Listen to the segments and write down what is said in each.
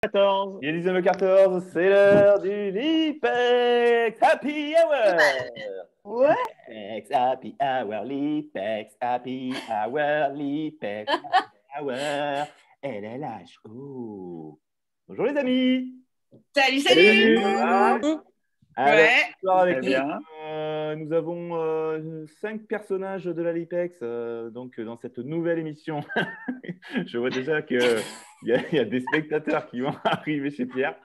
14. Il est 19h14, c'est l'heure du Lipex Happy Hour. Ouais. Lipex Happy Hour, Lipex Happy Hour, Lipex Happy Hour. LLH. Oh. Bonjour les amis. Salut. Ça va? Alors, Ouais. ce soir avec Très bien. nous avons 5 personnages de la Lipex donc dans cette nouvelle émission. Je vois déjà qu'il y a des spectateurs qui vont arriver chez Pierre.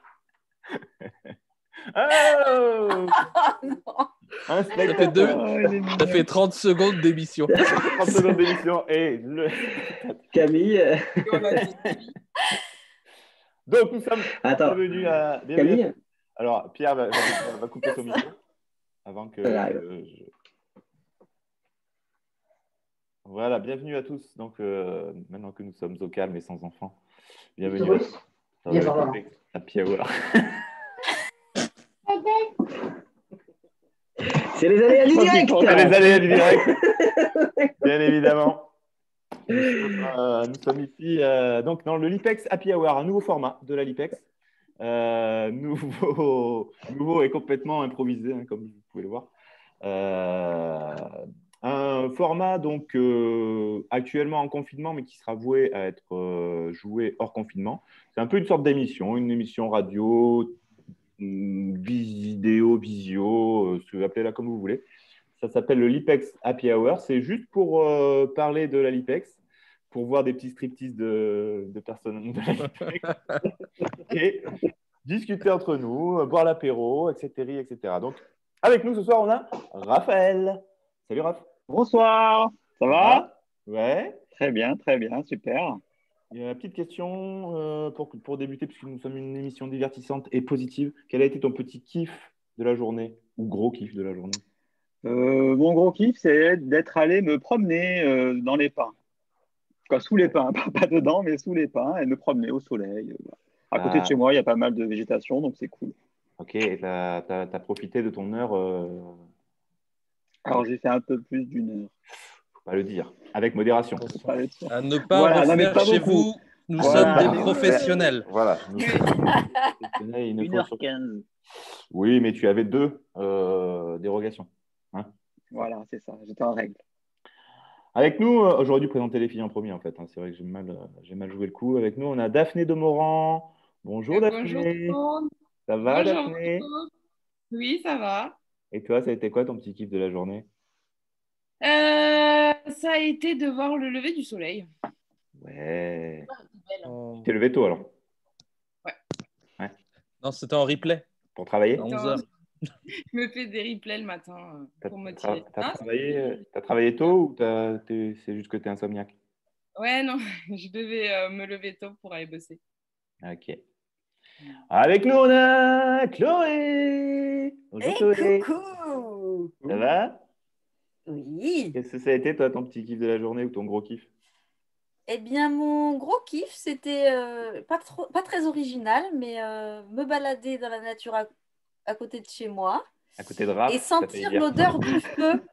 Oh, Non. un spectateur. Ça fait 30 secondes d'émission. 30 secondes d'émission et Camille, donc nous sommes attends, bienvenus à... Camille, Alors Pierre va couper son micro avant que Voilà, bienvenue à tous. Donc maintenant que nous sommes au calme et sans enfants, bienvenue à Happy Hour. c'est les aléas du direct. C'est les aléas du direct, bien évidemment. Nous sommes ici donc dans le Lipex Happy Hour, un nouveau format de la Lipex. Nouveau et complètement improvisé, hein, comme vous pouvez le voir. Un format donc actuellement en confinement, mais qui sera voué à être joué hors confinement. C'est un peu une sorte d'émission, une émission radio, vidéo, visio, ce que vous appelez là comme vous voulez. Ça s'appelle le Lipex Happy Hour. C'est juste pour parler de la Lipex, pour voir des petits striptease de personnes de la Lipex et discuter entre nous, boire l'apéro, etc., etc. Donc, avec nous ce soir, on a Raphaël. Salut Raph. Bonsoir. Ça va? Ouais. Très bien, super. Il y a une petite question pour débuter, puisque nous sommes une émission divertissante et positive. Quel a été ton petit kiff de la journée ou gros kiff de la journée? Mon gros kiff, c'est d'être allé me promener dans les pins. Quoi, sous les pins, pas dedans, mais sous les pins, et me promener au soleil. À côté de chez moi, il y a pas mal de végétation, donc c'est cool. Ok, et t'as profité de ton heure Alors, j'ai fait un peu plus d'une heure. Faut pas le dire, avec modération. Faut pas le dire. À ne pas Voilà, non, mais refaire pas chez beaucoup. vous, nous Voilà. sommes des professionnels. Voilà. Il ne faut 1h15. Oui, mais tu avais 2 dérogations. Hein. Voilà, c'est ça, j'étais en règle. Avec nous, j'aurais dû présenter les filles en premier en fait. Hein. C'est vrai que j'ai mal joué le coup. Avec nous, on a Daphné de Moran. Bonjour Daphné. Bonjour tout le monde. Ça va Bonjour. Daphné? Oui, ça va. Et toi, ça a été quoi ton petit kiff de la journée? Ça a été de voir le lever du soleil. Ouais. Oh. Tu t'es levé tôt alors? Ouais. Non, c'était en replay. Pour travailler? À 11h. Je me fais des replays le matin pour motiver. T'as travaillé tôt ou c'est juste que t'es insomniaque? Ouais, non, je devais me lever tôt pour aller bosser. Ok. Avec nous, on a Chloé. Bonjour Chloé. Coucou. Ça va? Oui. Qu'est-ce que ça a été toi ton petit kiff de la journée ou ton gros kiff? Eh bien, mon gros kiff, c'était pas très original, mais me balader dans la nature à côté de chez moi À côté de Raph, et ça fait sentir dire. l'odeur du feu.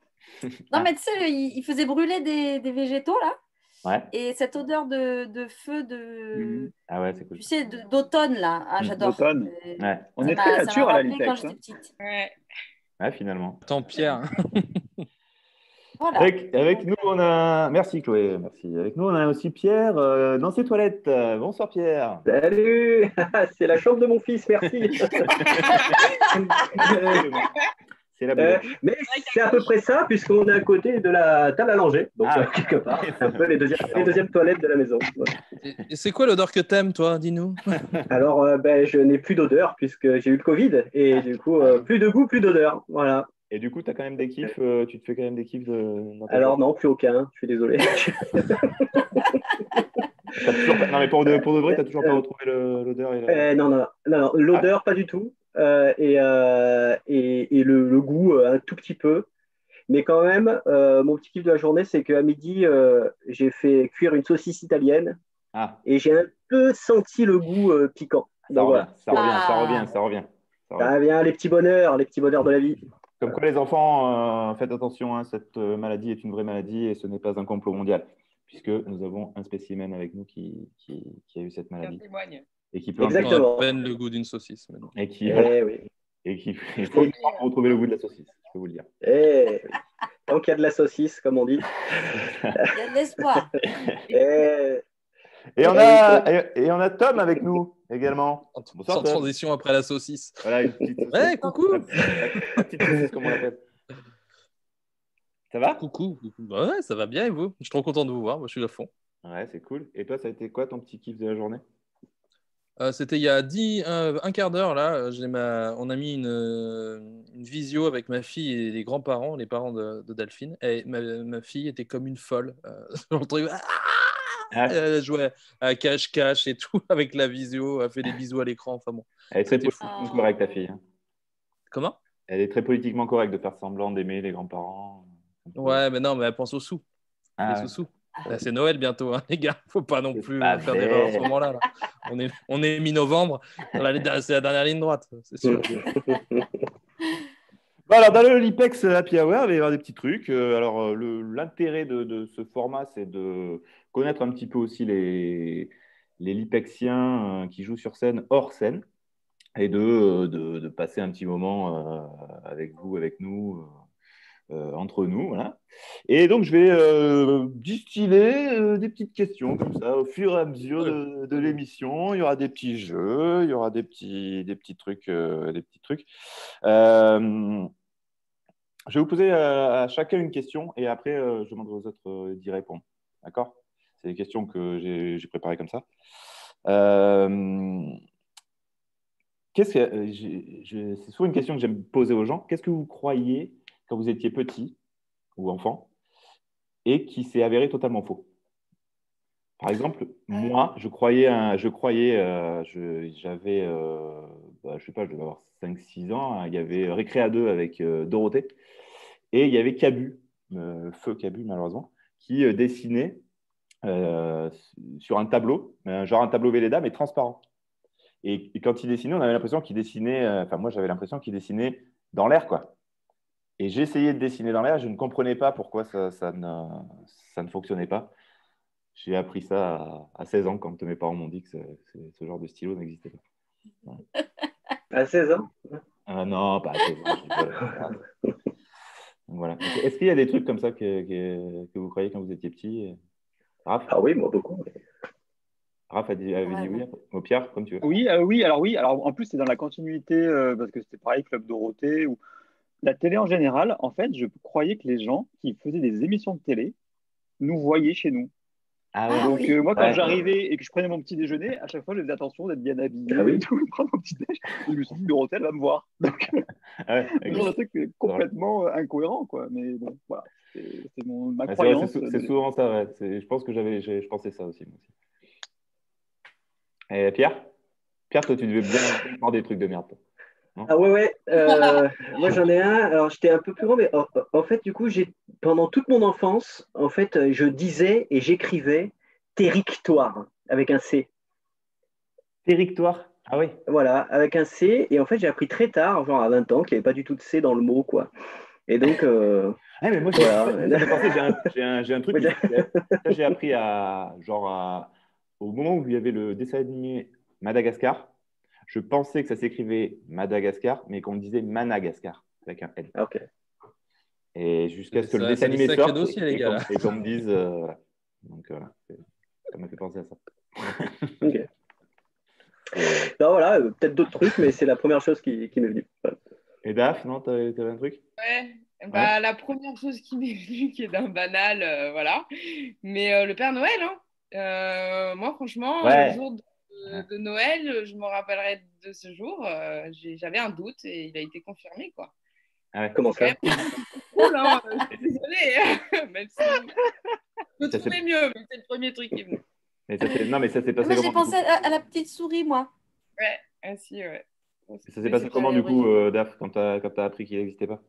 Non, mais tu sais, il faisait brûler des végétaux, là. Ouais. Et cette odeur de feu, de, Ah ouais, c'est cool. tu sais, d'automne, là. Ah, j'adore. D'automne. Ouais. On Ça est très m'a nature à la rappelé quand Lipex. j'étais petite. Ouais. Ouais, finalement. Attends, Pierre. Voilà. Avec nous, on a... Merci Chloé, merci. Avec nous, on a aussi Pierre dans ses toilettes. Bonsoir Pierre. salut. C'est la chambre de mon fils, merci. C'est la boulette. Mais c'est à peu près ça, puisqu'on est à côté de la table à langer, donc quelque part, c'est un peu les deuxièmes toilettes de la maison. Voilà. Et c'est quoi l'odeur que t'aimes, toi? Dis-nous. Alors, je n'ai plus d'odeur, puisque j'ai eu le Covid, et du coup, plus de goût, plus d'odeur. Voilà. Et du coup, tu as quand même des kiffs, tu te fais quand même des kiffs dans ta Alors, chambre? non, plus aucun, je suis désolé. Non, mais pour de vrai, tu n'as toujours pas retrouvé l'odeur et la... Non, l'odeur, pas du tout. Et le goût, un tout petit peu. Mais quand même, mon petit kiff de la journée, c'est qu'à midi, j'ai fait cuire une saucisse italienne et j'ai un peu senti le goût piquant. Ça revient, voilà. ça revient. Ça revient, les petits bonheurs de la vie. Comme quoi les enfants, faites attention, hein, cette maladie est une vraie maladie et ce n'est pas un complot mondial, puisque nous avons un spécimen avec nous qui a eu cette maladie. témoigne. et qui peut Exactement. à peine le goût d'une saucisse. Mais non. et qui Oui. il faut du temps pour retrouver le goût de la saucisse, je peux vous le dire. Oui. Tant qu'il y a de la saucisse, comme on dit. Il y a de l'espoir. Eh, Et on a Tom avec nous également. Bonsoir, Sans Tom. transition après la saucisse. Voilà une petite Ouais, coucou. la petite saucisse, comme on l'appelle. Ça va? Coucou. Bah ouais, ça va bien et vous? Je suis trop content de vous voir. Moi, je suis à fond. Ouais, c'est cool. Et toi, ça a été quoi ton petit kiff de la journée? C'était il y a un quart d'heure là. On a mis une visio avec ma fille et les grands-parents, les parents de Delphine. Et ma fille était comme une folle. Dans le truc. Elle jouait à cache-cache et tout avec la visio. Elle fait des bisous à l'écran. Enfin bon. Elle est très C'était fou. politiquement correcte, ta fille. Hein. Comment? Elle est très politiquement correcte de faire semblant d'aimer les grands-parents. Ouais, mais non, mais elle pense aux sous. Ah, Les ouais. sous. Là, c'est Noël bientôt, hein, les gars. Faut pas non C'est plus pas faire vrai. d'erreur à ce moment-là. Là. On est mi-novembre. C'est la dernière ligne droite, c'est sûr. Bon, alors, dans le Lipex Happy Hour, il va y avoir des petits trucs. L'intérêt de ce format, c'est de connaître un petit peu aussi les Lipexiens qui jouent sur scène hors scène et de passer un petit moment avec vous, avec nous, entre nous. Voilà. Et donc, je vais distiller des petites questions comme ça au fur et à mesure de l'émission. Il y aura des petits jeux, il y aura des petits trucs. Je vais vous poser à chacun une question et après, je demanderai aux autres d'y répondre. D'accord? C'est des questions que j'ai préparées comme ça. C'est souvent une question que j'aime poser aux gens. Qu'est-ce que vous croyiez quand vous étiez petit ou enfant et qui s'est avéré totalement faux? Par exemple, moi, je sais pas, je devais avoir 5-6 ans. Il y avait Récré à 2 avec Dorothée. Et il y avait Cabu, Feu Cabu malheureusement, qui dessinait sur un tableau, genre un tableau Velleda, mais transparent. Et quand il dessinait, on avait l'impression qu'il dessinait, moi j'avais l'impression qu'il dessinait dans l'air, quoi. Et j'essayais de dessiner dans l'air, je ne comprenais pas pourquoi ça ne fonctionnait pas. J'ai appris ça à 16 ans quand mes parents m'ont dit que ce genre de stylo n'existait pas. À 16 ans? Non, pas à 16 ans, je rigole. Voilà. Est-ce qu'il y a des trucs comme ça que vous croyez quand vous étiez petit? Raph? Ah oui, moi beaucoup. Raph avait dit oui. Au Pierre, comme tu veux. Oui, oui. Alors, en plus, c'est dans la continuité, parce que c'était pareil, Club Dorothée, ou la télé en général. En fait, je croyais que les gens qui faisaient des émissions de télé nous voyaient chez nous. Ah ouais. Ah Donc, oui. moi, quand Ouais. j'arrivais et que je prenais mon petit déjeuner, à chaque fois, je faisais attention d'être bien habillé Ah oui. et tout, de prendre mon petit déj. Et je me suis dit, Dorothée, elle va me voir. Donc, Ah ouais, c'est un truc complètement incohérent, quoi. Mais bon, voilà, c'est ma Ouais, croyance. c'est souvent ça, ouais. Je pense que je pensais ça aussi, moi aussi. Et Pierre? Pierre, toi, tu devais bien faire des trucs de merde, toi. Ah ouais. Moi j'en ai un. Alors j'étais un peu plus grand, mais en fait du coup pendant toute mon enfance, en fait, je disais et j'écrivais territoire avec un C. Territoire. Ah oui. Voilà, avec un C. Et en fait j'ai appris très tard, genre à 20 ans, qu'il n'y avait pas du tout de C dans le mot, quoi. Et donc Ah, mais moi, voilà. ça fait penser, j'ai un truc que j'ai appris au moment où il y avait le dessin animé Madagascar. Je pensais que ça s'écrivait Madagascar, mais qu'on disait Managascar avec un L. Ah, ok. Et jusqu'à ce que le Ça, dessin c'est des animé sacrés sorte dossiers, les gars, là. et qu'on me dise. Voilà. Donc voilà, ça m'a fait penser à ça. Ok. Non, voilà, peut-être d'autres trucs, mais c'est la première chose qui m'est venue. Voilà. Et Daph, non, t'avais un truc? Ouais. Bah, la première chose qui m'est venue, qui est d'un banal, voilà. Mais le Père Noël, hein. Moi, franchement, le Ouais. jour de Noël, je me rappellerai de ce jour. J'avais un doute et il a été confirmé, quoi. Ah ouais. Comment ça? C'est quand même cool, hein. Je suis désolée. Même si je Ça, trouvais mieux, mais c'est le premier truc qui est venu. Non, mais ça s'est passé Moi, j'ai comment? pensé à la petite souris, moi. Ouais, ainsi, ouais. Ça s'est passé comment du coup, Daph, quand t'as appris qu'il n'existait pas?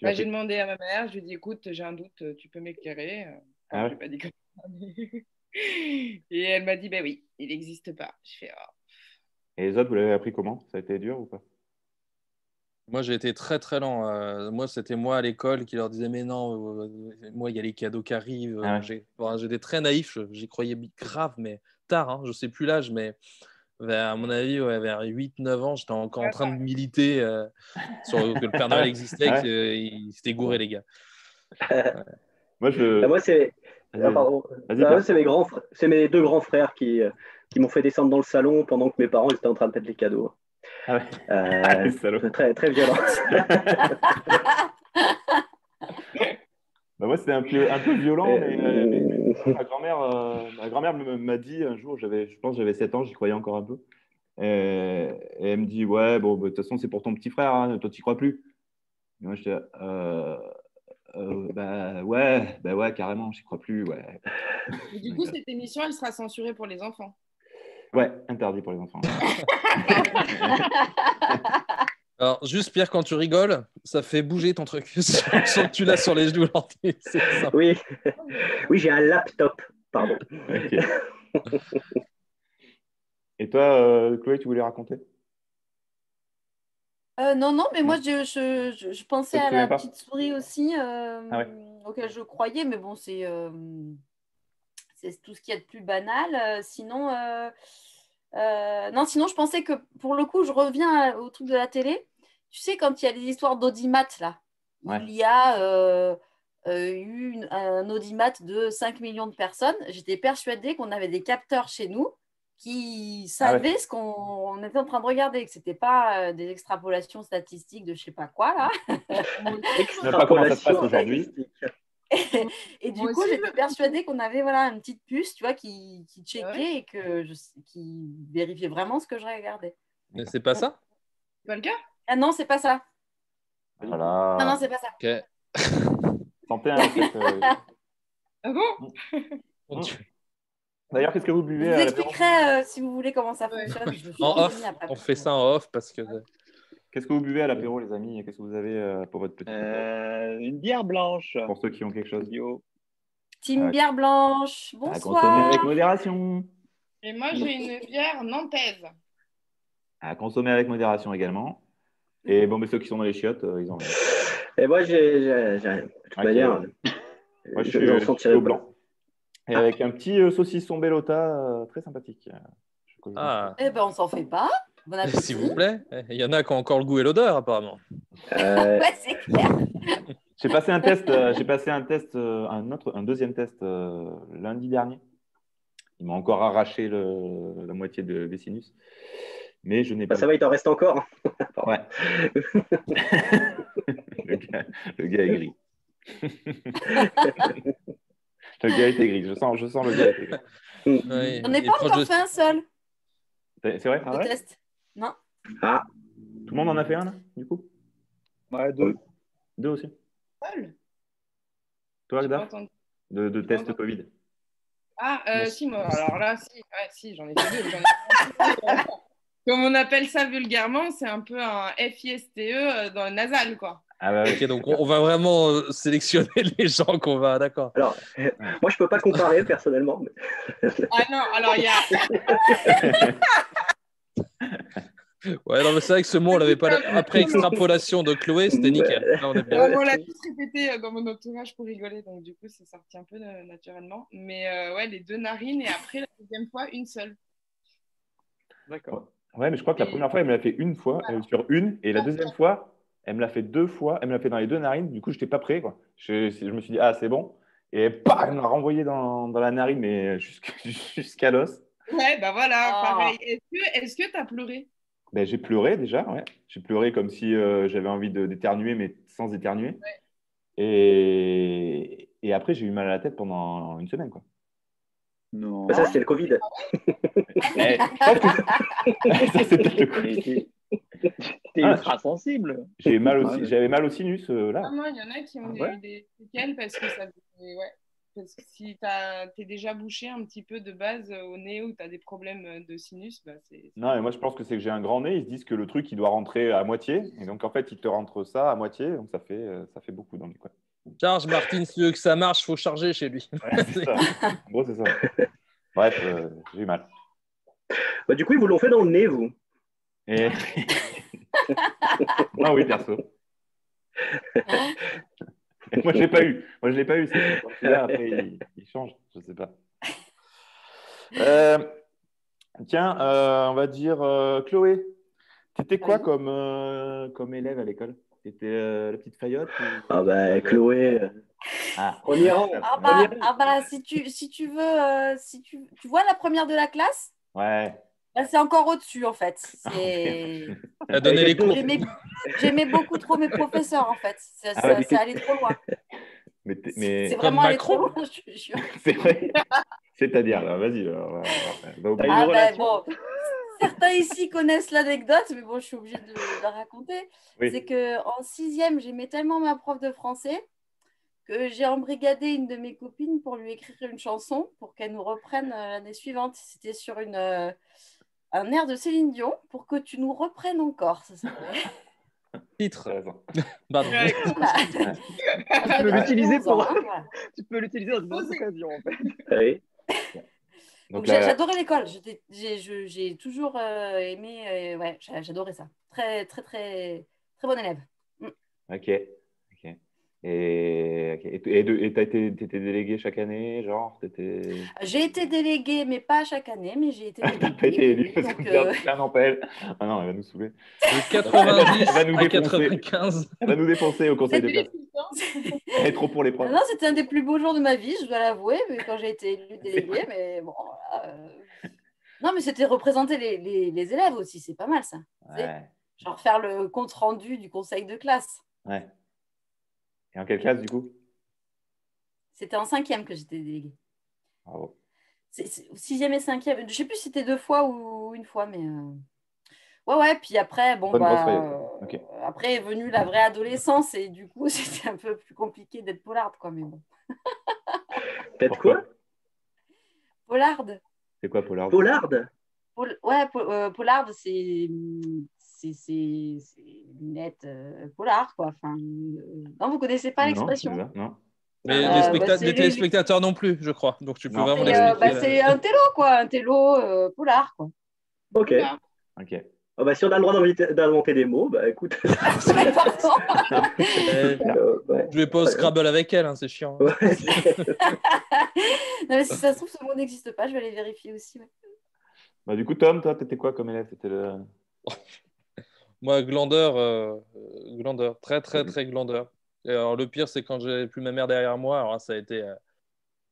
Bah, j'ai demandé à ma mère, je lui ai dit, écoute, j'ai un doute, tu peux m'éclairer. Ah ouais. Je lui ai pas dit comme ça, mais... Et elle m'a dit, bah oui, il n'existe pas. Je fais, oh. Et les autres, vous l'avez appris comment? Ça a été dur ou pas? Moi, j'ai été très, très lent. Moi, c'était moi à l'école qui leur disais, mais non, moi, il y a les cadeaux qui arrivent. Ah ouais. J'étais très naïf, j'y croyais grave, mais tard, hein, je ne sais plus l'âge, mais À mon avis, ouais, vers 8-9 ans, j'étais encore en train de militer sur que le Père Noël existait et qu'il s'était gouré, les gars. Moi, c'est. Pardon. C'est mes deux grands frères qui m'ont fait descendre dans le salon pendant que mes parents étaient en train de mettre les cadeaux. Ah ouais. Très, très violent. Moi, c'était un peu violent, mais ma grand-mère m'a dit un jour, je pense que j'avais 7 ans, j'y croyais encore un peu. Et elle me dit, ouais, bon, de toute façon, c'est pour ton petit frère, hein, toi, tu n'y crois plus. Et moi, j'étais, ouais, carrément, j'y crois plus, ouais. Et du coup, cette émission, elle sera censurée pour les enfants. Ouais, interdit pour les enfants. Alors, juste Pierre, quand tu rigoles, ça fait bouger ton truc. Sans que tu l'as sur les genoux. Oui, j'ai un laptop, pardon. Okay. Et toi, Chloé, tu voulais raconter? Non, mais moi, je pensais à la petite souris aussi, auquel je croyais, mais bon, c'est tout ce qu'il y a de plus banal. Sinon, je pensais que, pour le coup, je reviens au truc de la télé. Tu sais, quand il y a des histoires d'audimat, là, il y a eu un audimat de 5 millions de personnes. J'étais persuadée qu'on avait des capteurs chez nous qui savaient ce qu'on était en train de regarder, que ce n'était pas des extrapolations statistiques de je ne sais pas quoi, là. Je ne sais pas comment ça se passe aujourd'hui. Et du coup, j'étais persuadée qu'on avait une petite puce, tu vois, qui checkait et qui vérifiait vraiment ce que je regardais. Mais c'est pas ça? C'est pas le cas? Ah non, c'est pas ça. Voilà. Non, c'est pas ça. Ok. Santé, Ah bon? D'ailleurs, qu'est-ce que vous buvez? Je vous expliquerai si vous voulez comment ça fonctionne. En off, on fait ça en off parce que. Qu'est-ce que vous buvez à l'apéro, les amis? Qu'est-ce que vous avez pour votre petit une bière blanche. Pour ceux qui ont quelque chose. Team bière blanche. Bonsoir. À consommer avec modération. Et moi, j'ai une bière nantaise. À consommer avec modération également. Et bon, mais ceux qui sont dans les chiottes, ils ont. Et moi, j'ai de toute manière. Moi, je suis au blanc. Et avec un petit saucisson bellota très sympathique. Eh ben, on s'en fait pas. Bon appétit. S'il vous plaît. Il y en a qui ont encore le goût et l'odeur, apparemment. Ouais, c'est clair. J'ai passé un test, un deuxième test lundi dernier. Ils m'ont encore arraché la moitié des sinus. Mais je n'ai pas. Ça va, il t'en reste encore. Ouais. le gars est gris. Le gars était gris. Je sens le gars était gris. On n'est pas encore fait un seul. C'est vrai? Le test. Non. Ah. Tout le monde en a fait un, là, du coup? Ouais, 2. 2 aussi. Seul? Toi, Agda? De test Covid. Si, moi, alors là, si, j'en ai fait 2. Comme on appelle ça vulgairement, c'est un peu un FISTE dans le nasal, quoi. Ah bah, ok, donc on va vraiment sélectionner les gens qu'on va, d'accord. Alors, moi, je peux pas comparer personnellement. Mais... Ah non, alors il y a... Ouais, non, mais c'est vrai que ce mot, on l'avait pas. Après extrapolation de Chloé, c'était nickel. Là, on est bien. On l'a tous répété dans mon entourage pour rigoler, donc du coup, c'est sorti un peu naturellement. Mais ouais, les 2 narines et après, la deuxième fois, une seule. D'accord. Ouais, mais je crois que la première fois, elle me l'a fait une fois, sur une, et la deuxième fois, elle me l'a fait 2 fois, elle me l'a fait dans les 2 narines, du coup, je n'étais pas prêt, quoi. Je me suis dit, ah, c'est bon. Et bah, elle me l'a renvoyé dans la narine, mais jusqu'à l'os. Ouais, bah voilà, pareil. Est-ce que tu as pleuré? Ben, j'ai pleuré déjà, ouais. J'ai pleuré comme si j'avais envie d'éternuer, mais sans éternuer. Ouais. Et après, j'ai eu mal à la tête pendant une semaine, quoi. Non. Ça, c'était le Covid. Ça, c'est peut-être le Covid. T'es ultra sensible. J'avais mal au sinus, là. Ah non, il y en a qui ont eu des séquelles parce que ça... Ouais. Parce que si t'es déjà bouché un petit peu de base au nez ou tu as des problèmes de sinus, bah c'est... Non, mais moi je pense que c'est que j'ai un grand nez. Ils se disent que le truc il doit rentrer à moitié. Et donc en fait, ils te rentrent ça à moitié. Donc ça fait beaucoup dans le coin. Charge, Martine, si tu veux que ça marche, il faut charger chez lui. Ouais, c'est ça. En gros, c'est ça. Bref, j'ai eu mal. Bah, du coup, ils vous l'ont fait dans le nez, vous. Et... Moi, oui, perso. Moi, je l'ai pas eu. Là, après, il change. Je sais pas. Tiens, on va dire Chloé. T'étais quoi Oui. comme élève à l'école? T'étais la petite Fayotte Ah bah, Chloé, Ah, premier rang. Premier rang. Si tu veux, tu vois la première de la classe, ouais. bah, c'est encore au-dessus en fait. Oh, merde. Elle a donné les cours. J'aimais beaucoup trop mes professeurs en fait. Ah ouais, Ça allait trop loin. mais, C'est Comme vraiment allé trop Macron. loin, je te jure. c'est vrai. C'est-à-dire, là, vas-y, va au T'as bout. une Ah ben relation? bon, certains ici connaissent l'anecdote, mais bon, je suis obligée de la raconter. C'est Oui. que en sixième, j'aimais tellement ma prof de français que j'ai embrigadé une de mes copines pour lui écrire une chanson pour qu'elle nous reprenne l'année suivante. C'était sur un air de Céline Dion pour que tu nous reprennes encore, ça s'appelait. Titre. Intéressant. Pardon. Ouais, Voilà. Tu peux J'avais l'utiliser 11 ans, pour. hein, voilà. Tu peux l'utiliser dans une autre occasion, en fait. Oui. Donc Donc là, j'adorais l'école. J'ai toujours aimé. Ouais, j'adorais ça. Très, très, très, très bon élève. Mm. ok. Ok. Et t'étais délégué chaque année, genre, t'étais. J'ai été déléguée, mais pas chaque année, mais j'ai été T'as pas déléguée. été élu Oui, parce donc, qu'on perd plein n'empêche. Ah non, elle va nous saouler. De Elle 90 va nous à défoncer. 95. Elle va nous défoncer au conseil de classe. Elle est trop pour les profs. Non, c'était un des plus beaux jours de ma vie, je dois l'avouer, mais quand j'ai été élue déléguée. Mais bon, voilà, non, mais c'était représenter les élèves aussi, c'est pas mal ça. Tu sais, Ouais. genre faire le compte rendu du conseil de classe. Ouais. Et en quelle classe, du coup? C'était en cinquième que j'étais déléguée. Bravo. Sixième et cinquième, je sais plus si c'était 2 fois ou une fois, mais ouais. Puis après, bon Bonne grosse bah, Fayotte. Ok. après est venue la vraie adolescence et du coup c'était un peu plus compliqué d'être polarde, quoi. Mais bon, Peut-être quoi? polarde, C'est quoi, Pollard? Pollard? polarde, c'est lunettes polar, quoi. Enfin, non, vous connaissez pas Non, je sais l'expression? pas. Non. Mais C'est les téléspectateurs non plus, je crois. Donc tu peux Non. vraiment l'expliquer. c'est un télo, quoi, un télo polar, quoi. Ok. Voilà. Ok. Ah bah, si on a le droit d'inventer des mots, bah écoute. Pardon. Ouais. Je vais pas au Scrabble avec elle, hein, c'est chiant. Ouais, Non, mais si ça se trouve, ce mot n'existe pas, je vais aller vérifier aussi. Ouais. Bah, du coup, Tom, toi, t'étais quoi comme élève? T'étais le. Moi, glandeur, très très très glandeur. Et alors le pire, c'est quand j'avais plus ma mère derrière moi. Alors là, ça a été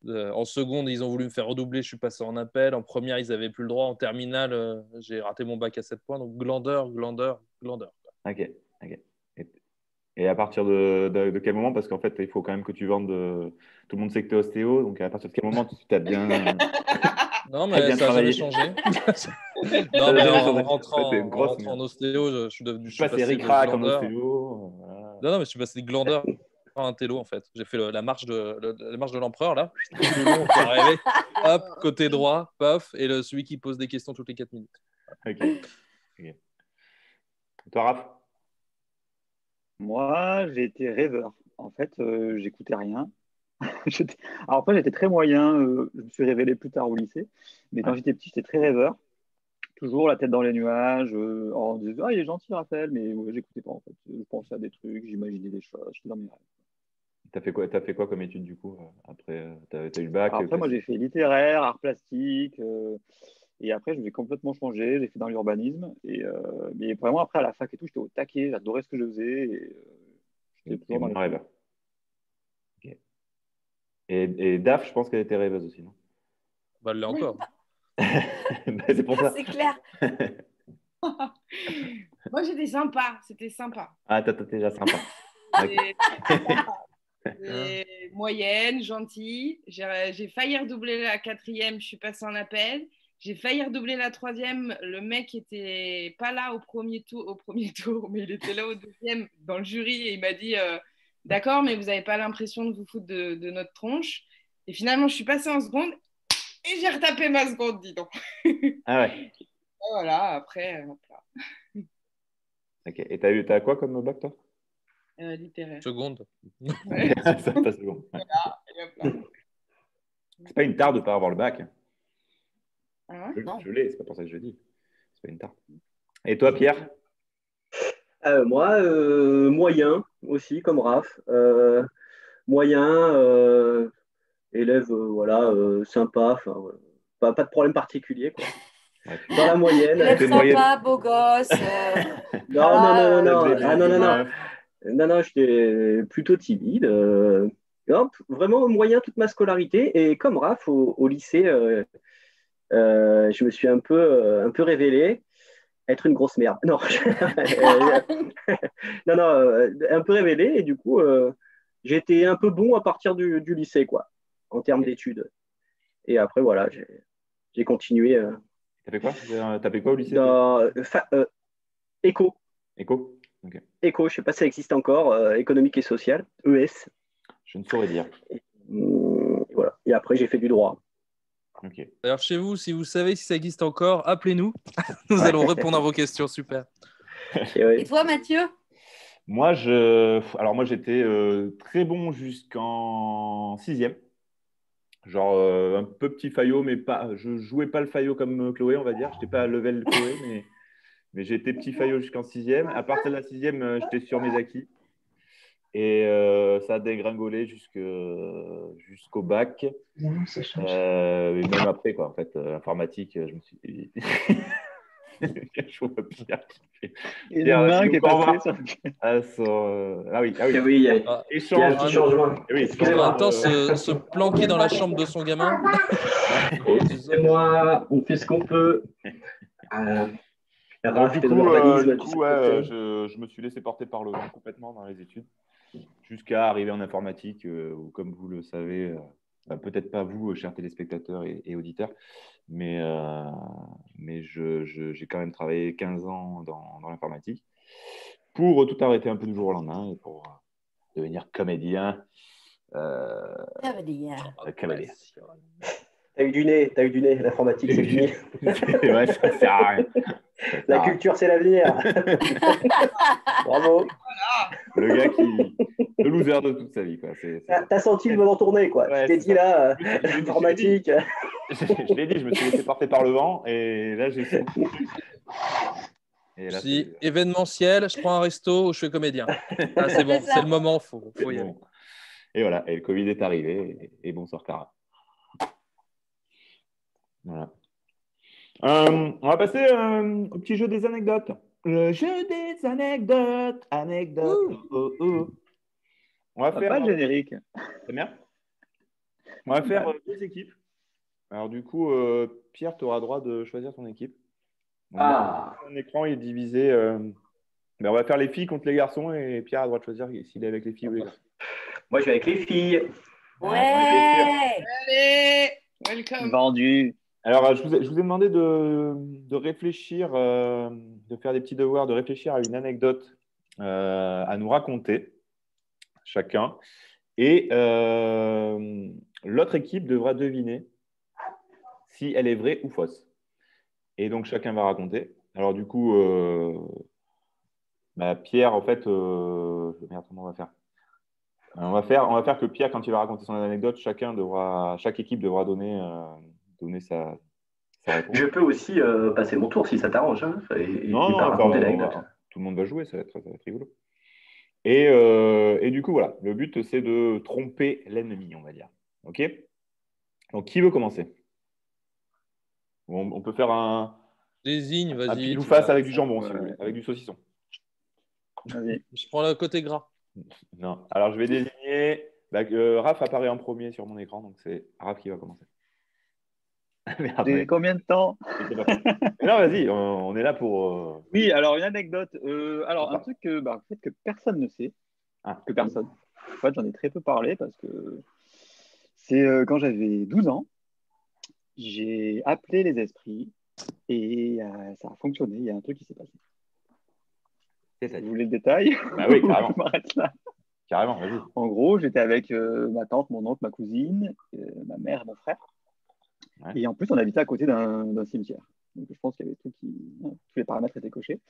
en seconde, ils ont voulu me faire redoubler. Je suis passé en appel. En première, ils avaient plus le droit. En terminale, j'ai raté mon bac à 7 points. Donc glandeur. Ok. Ok. Et, et à partir de quel moment? Parce qu'en fait, il faut quand même que tu vendes. Tout le monde sait que tu es ostéo. Donc, à partir de quel moment tu as bien, Non, t'as mais bien ça n'a jamais travaillé? changé. Ça Non, a mais jamais en changé. rentrant, Ouais, t'es une en grosse rentrant en merde. ostéo, je Tu suis passes passé de ric-rac en glandeur. ostéo. Voilà. Non, mais je suis passé de glandeur à un télo en fait. J'ai fait la marche de l'empereur là, tout le long pour arriver. Hop, côté droit, paf, et celui qui pose des questions toutes les 4 minutes. Ok. Ok. Toi, Raph? Moi, j'ai été rêveur. En fait, j'écoutais rien. Alors après, j'étais très moyen. Je me suis révélé plus tard au lycée. Mais quand Ouais. j'étais petit, j'étais très rêveur. Toujours la tête dans les nuages. On disait, ah, il est gentil, Raphaël. Mais ouais, j'écoutais pas, en fait. Je pensais à des trucs, j'imaginais des choses. J'étais dans mes rêves. T'as fait quoi comme étude du coup après t'as eu le bac Alors après, moi, j'ai classique? fait littéraire, art plastique. Et après, je l'ai complètement changé. J'ai fait dans l'urbanisme. Mais vraiment, après, à la fac et tout, j'étais au taquet. J'adorais ce que je faisais. Et J'étais toujours dans les moi trucs. rêveur. Ok. Et Daf, je pense qu'elle était rêveuse aussi, non? Bah, elle l'est Oui. encore. Bah, c'est pour ça. C'est clair. Moi, c'était sympa. Ah, t'as déjà sympa. Et- et moyenne, gentille. J'ai failli redoubler la quatrième, je suis passée en appel. J'ai failli redoubler la troisième. Le mec était pas là au premier tour, mais il était là au deuxième dans le jury et il m'a dit d'accord, mais vous n'avez pas l'impression de vous foutre de notre tronche. Et finalement, je suis passée en seconde et j'ai retapé ma seconde, dis donc. Ah ouais. Et voilà, après, hop là, Ok. Et t'as quoi comme bac, toi? littéraire. Seconde. Ouais, Ça passe bon. Ouais. et hop là. C'est pas une tare de pas avoir le bac. Hein? Non. Je l'ai, c'est pas pour ça que je dis. C'est pas une tare. Et toi, Pierre? Moi, moyen aussi, comme Raph. Moyen, élève, voilà, sympa, enfin, pas de problème particulier, quoi. Dans la moyenne. Élève C'est une moyenne. sympa, beau gosse. Non, j'étais plutôt timide. Non, vraiment moyen toute ma scolarité. Et comme Raph, au lycée, je me suis un peu révélé être une grosse merde. Non, un peu révélé. Et du coup, j'ai été un peu bon à partir du lycée, quoi, en termes d'études. Et après, voilà, j'ai continué T'as fait quoi? T'as fait quoi au lycée? dans éco. Éco? Ok. Éco, je ne sais pas si ça existe encore, économique et social, ES. Je ne saurais dire. Voilà. Et après, j'ai fait du droit. Ok. Alors, chez vous, si vous savez si ça existe encore, appelez-nous. Nous allons répondre à vos questions. Super. Et toi, Mathieu? Moi, moi, j'étais très bon jusqu'en 6e. Genre un peu petit faillot, mais pas. Je jouais pas le faillot comme Chloé, on va dire. Je n'étais pas à level Chloé, mais j'ai été petit faillot jusqu'en 6e. À partir de la 6e, j'étais sur mes acquis. Et ça a dégringolé jusqu'au bac. Non, ça change. Et même après, quoi. En fait, informatique, je me suis. Je vois Pierre. Et une main qui est passée sur... Ah oui. Oui, il y a un Échange. petit changement. Oui, En même temps, se planquer dans la chambre de son gamin. Excusez-moi, on fait ce qu'on peut. Raph, Du t'es coup, dans l'urbanisme, tu sais je me suis laissé porter par le vent complètement dans les études, jusqu'à arriver en informatique, où, comme vous le savez, peut-être pas vous, chers téléspectateurs et auditeurs, mais j'ai quand même travaillé 15 ans dans l'informatique pour tout arrêter un peu du jour au lendemain et pour devenir comédien. Comédien. T'as eu du nez, l'informatique, c'est fini. Ouais, ça sert à rien. La culture, c'est l'avenir. Bravo. Le gars le loser de toute sa vie, quoi. T'as senti le vent tourner, quoi. Ouais, je t'ai dit là, informatique. Je l'ai dit, je me suis laissé porter par le vent et là, j'ai su. Et là, si événementiel, je prends un resto ou je fais comédien. Ah, c'est bon, c'est le moment, faut y aller. Et voilà, et le Covid est arrivé et bonsoir Clara. Voilà. On va passer au petit jeu des anecdotes. Le jeu des anecdotes. On va faire pas le générique. Très bien. On va faire 2 équipes. Alors du coup, Pierre, tu auras droit de choisir ton équipe. Mon écran est divisé. On va faire les filles contre les garçons et Pierre a le droit de choisir s'il est avec les filles ou les garçons. Moi, je vais avec les filles. Ouais. Allez, welcome. Vendu. Alors, je vous ai demandé de réfléchir, de faire des petits devoirs, de réfléchir à une anecdote à nous raconter, chacun. Et l'autre équipe devra deviner si elle est vraie ou fausse. Et donc, chacun va raconter. Alors, du coup, Pierre, en fait, merde, comment on va faire ? On va faire que Pierre, quand il va raconter son anecdote, chaque équipe devra donner sa réponse. Je peux aussi passer mon tour si ça t'arrange. Hein, non, raconter l'anecdote. Tout le monde va jouer, ça va être rigolo. Et du coup, voilà, le but, c'est de tromper l'ennemi, on va dire. OK ? Donc, qui veut commencer ? On peut faire un désigne, vas-y. Un pile ou face avec du jambon, si vous voulez, avec du saucisson. Vas-y. Je prends le côté gras. Non. Alors, je vais désigner. Raph apparaît en premier sur mon écran, donc c'est Raph qui va commencer. Merde, combien de temps? Non, vas-y, on est là pour. Oui, alors une anecdote. Un truc que personne ne sait. Que personne. En fait, j'en ai très peu parlé parce que c'est quand j'avais 12 ans, j'ai appelé les esprits et ça a fonctionné. Il y a un truc qui s'est passé. Vous voulez le détail? Bah oui, carrément. Je m'arrête là. Carrément, vas-y. En gros, j'étais avec ma tante, mon oncle, ma cousine, ma mère et mon frère. Ouais. Et en plus, on habitait à côté d'un cimetière. Donc, je pense qu'il y avait tous les paramètres étaient cochés.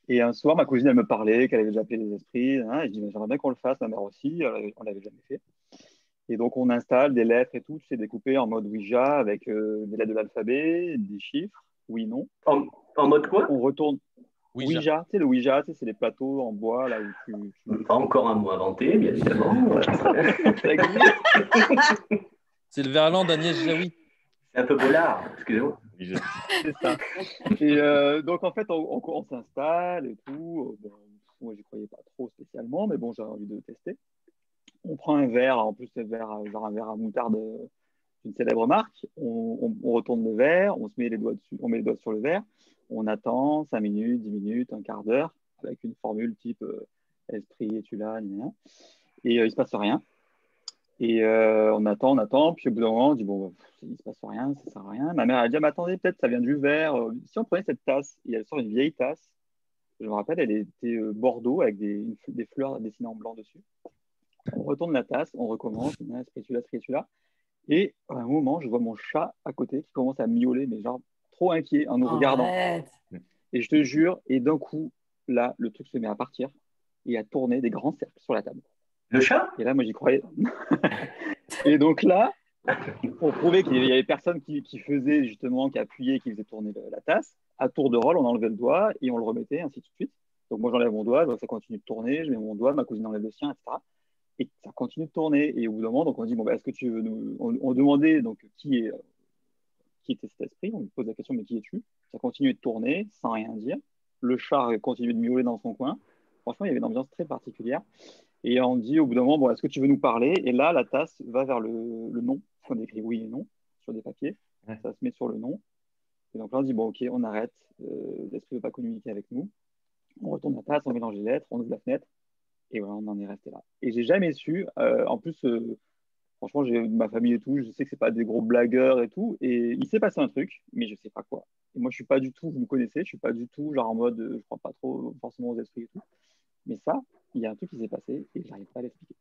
Et un soir, ma cousine, elle me parlait qu'elle avait déjà appelé les esprits. Et je dis, j'aimerais bien qu'on le fasse, ma mère aussi. On l'avait jamais fait. Et donc, on installe des lettres et tout, découpé en mode Ouija avec des lettres de l'alphabet, des chiffres, oui, non. En mode quoi? On retourne. Ouija, tu sais, le Ouija, c'est les plateaux en bois là où tu... Pas encore un mot inventé, bien évidemment. C'est le verlan d'Agnès Jaoui. Un peu bolard, excusez-moi. C'est ça. Et donc, en fait, on s'installe et tout. Bon, moi, j'y croyais pas trop spécialement, mais bon, j'avais envie de tester. On prend un verre, en plus, genre un verre à moutarde d'une célèbre marque. On retourne le verre, on se met les doigts dessus, on met les doigts sur le verre. On attend 5 minutes, 10 minutes, un quart d'heure, avec une formule type esprit, es-tu là, et il ne se passe rien. Et on attend, puis au bout d'un moment, on dit bon, il ne se passe rien, ça ne sert à rien. Ma mère a dit, mais attendez, peut-être ça vient du verre. Si on prenait cette tasse, et elle sort une vieille tasse, je me rappelle, elle était bordeaux avec des fleurs dessinées en blanc dessus. On retourne la tasse, on recommence, spritula. Et à un moment, je vois mon chat à côté qui commence à miauler, mais genre trop inquiet en nous regardant. Arrête. Et je te jure, et d'un coup, là, le truc se met à partir et à tourner des grands cercles sur la table. Le chat? Et là, moi, j'y croyais. Et donc là, pour prouver qu'il y avait personne qui faisait justement, qui appuyait, qui faisait tourner la tasse, à tour de rôle, on enlevait le doigt et on le remettait, ainsi de suite. Donc moi, j'enlève mon doigt, donc ça continue de tourner, je mets mon doigt, ma cousine enlève le sien, etc. Et ça continue de tourner. Et au bout d'un moment, donc on dit, bon, est-ce que tu veux nous... On demandait donc qui était cet esprit, on lui pose la question, mais qui es-tu? Ça continue de tourner sans rien dire. Le chat continue de miauler dans son coin. Franchement, il y avait une ambiance très particulière. Et on dit au bout d'un moment, bon, est-ce que tu veux nous parler? Et là, la tasse va vers le nom. On écrit oui et non sur des papiers. Ouais. Ça se met sur le nom. Et donc là, on dit, bon, ok, on arrête. L'esprit ne veut pas communiquer avec nous. On retourne la tasse, on mélange les lettres, on ouvre la fenêtre. Et voilà, on en est resté là. Et j'ai jamais su. En plus, franchement, j'ai ma famille et tout. Je sais que c'est pas des gros blagueurs et tout. Et il s'est passé un truc, mais je sais pas quoi. Et moi, je suis pas du tout, vous me connaissez, je suis pas du tout genre en mode, je crois pas trop forcément aux esprits et tout. Mais ça, il y a un truc qui s'est passé et j'arrive pas à l'expliquer.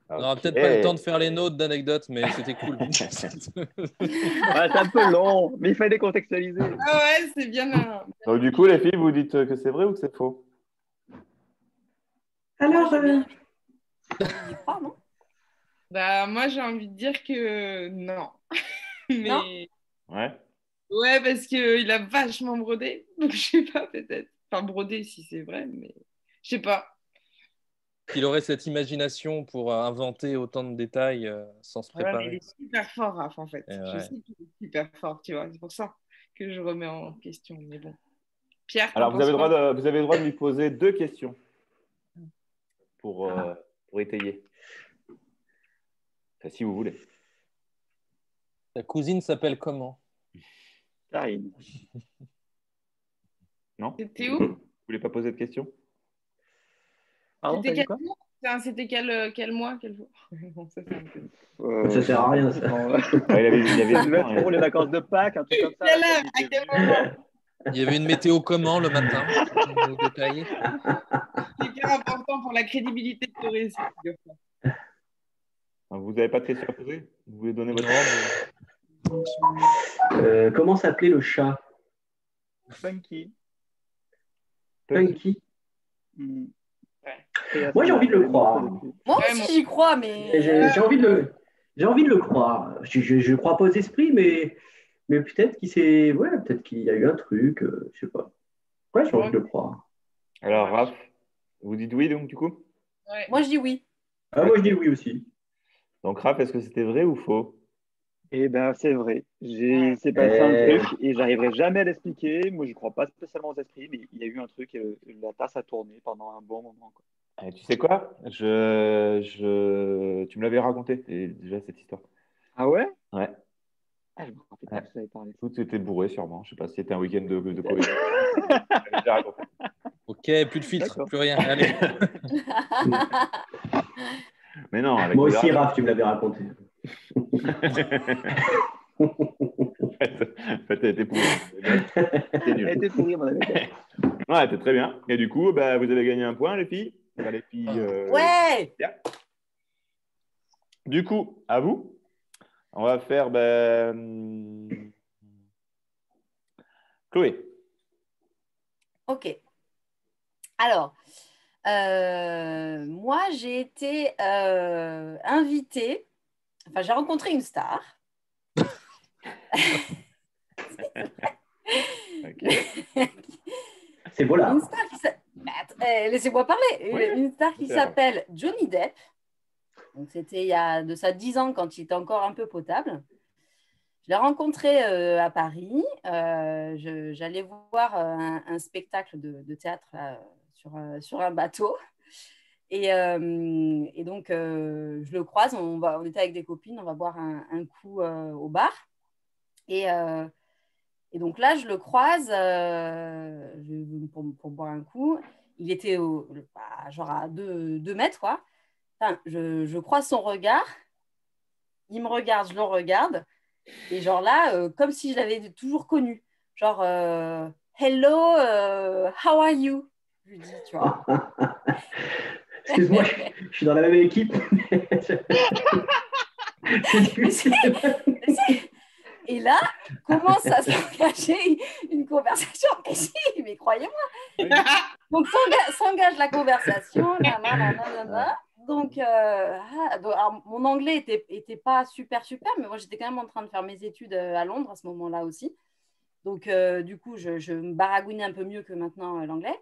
On n'aura peut-être pas le temps de faire les notes d'anecdotes, mais c'était cool. Ouais, c'est un peu long, mais il fallait contextualiser. Ah ouais, c'est bien. Donc, du coup, les filles, vous dites que c'est vrai ou que c'est faux? Alors, je crois, non? Bah, moi, j'ai envie de dire que non. Mais... Non. Ouais. Ouais, parce qu'il a vachement brodé. Donc, je sais pas, peut-être. Enfin, brodé si c'est vrai, mais je sais pas. Qu'il aurait cette imagination pour inventer autant de détails sans se préparer. Ouais, il est super fort, Raph, en fait. Et Je ouais. sais qu'il est super fort, tu vois. C'est pour ça que je remets en question. Mais bon. Pierre, alors vous avez le droit de lui poser 2 questions pour étayer. Enfin, si vous voulez. Ta cousine s'appelle comment? Karine. Non? C'était où? Vous voulez pas poser de questions? Pardon, c'était quoi? C'était quel mois, quel jour? Bon, ça, ça sert à rien, ça. Il devait être pour les vacances de Pâques, un truc comme ça. Il y avait une météo comment le matin? Détaillé. C'est hyper important pour la crédibilité de ce récit. Vous n'avez pas de questions à poser? Vous voulez donner votre comment s'appelait le chat? Funky. Funky. Ouais. Moi, j'ai envie de le croire. Moi aussi, j'y crois, mais... J'ai envie de le croire. Je crois pas aux esprits, mais peut-être peut-être qu'il y a eu un truc, je sais pas. Ouais, j'ai envie de le croire. Alors, Raph, vous dites oui, donc, du coup? Ouais. Moi, je dis oui. Moi, je dis oui aussi. Donc, Raph, est-ce que c'était vrai ou faux? Eh bien, c'est vrai. C'est passé un truc et j'arriverai jamais à l'expliquer. Moi, je ne crois pas spécialement aux esprits, mais il y a eu un truc et la tasse a tourné pendant un bon moment. Quoi. Et tu sais quoi? Tu me l'avais raconté déjà cette histoire. Ah ouais? Ouais. Ah, je me rappelle pas que ça avait parlé. Tout était bourré sûrement. Je ne sais pas si c'était un week-end de Covid. Je l'avais déjà raconté. Ok, plus de filtre, plus rien. Allez. Mais non, avec moi aussi, Raph, tu me l'avais raconté. En fait, elle était pourrie. Elle était pourrie, mon ami. Ouais, elle était très bien. Et du coup, vous avez gagné un point, les filles. Les filles ouais. Bien. Du coup, à vous. On va faire Chloé. Ok. Alors, moi, j'ai été invitée, enfin, j'ai rencontré une star. C'est beau là. Une star laissez-moi parler. Oui. Une star qui s'appelle Johnny Depp. Donc, c'était il y a de ça 10 ans quand il était encore un peu potable. Je l'ai rencontré à Paris. J'allais voir un spectacle de théâtre là, sur un bateau. Et donc, je le croise. On était avec des copines. On va boire un coup au bar. Et donc là, je le croise pour boire un coup. Il était genre à 2 mètres, quoi. Enfin, je croise son regard. Il me regarde, je le regarde. Et genre là, comme si je l'avais toujours connu. Genre, hello, how are you? Je lui dis, tu vois. Excuse-moi, je suis dans la même équipe. Et là, commence à s'engager une conversation. Mais croyez-moi. Donc, s'engage la conversation. Donc, alors, mon anglais était pas super, mais moi, j'étais quand même en train de faire mes études à Londres à ce moment-là aussi. Donc, du coup, je me baragouinais un peu mieux que maintenant l'anglais.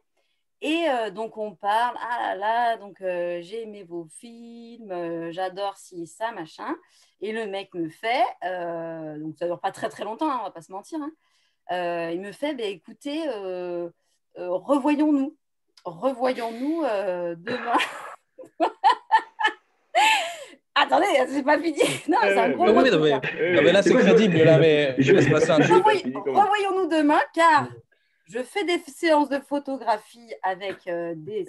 Et donc, on parle, ah là là, donc j'ai aimé vos films, j'adore ci, ça, machin. Et le mec me fait, donc ça ne dure pas très, très longtemps, hein, on ne va pas se mentir, hein. Il me fait, bah, écoutez, revoyons-nous demain. Attendez, c'est pas fini. Non, c'est un gros Oui, non, mais là, c'est crédible. Là, mais je laisse passer un truc. Revoyons-nous demain, car je fais des séances de photographie avec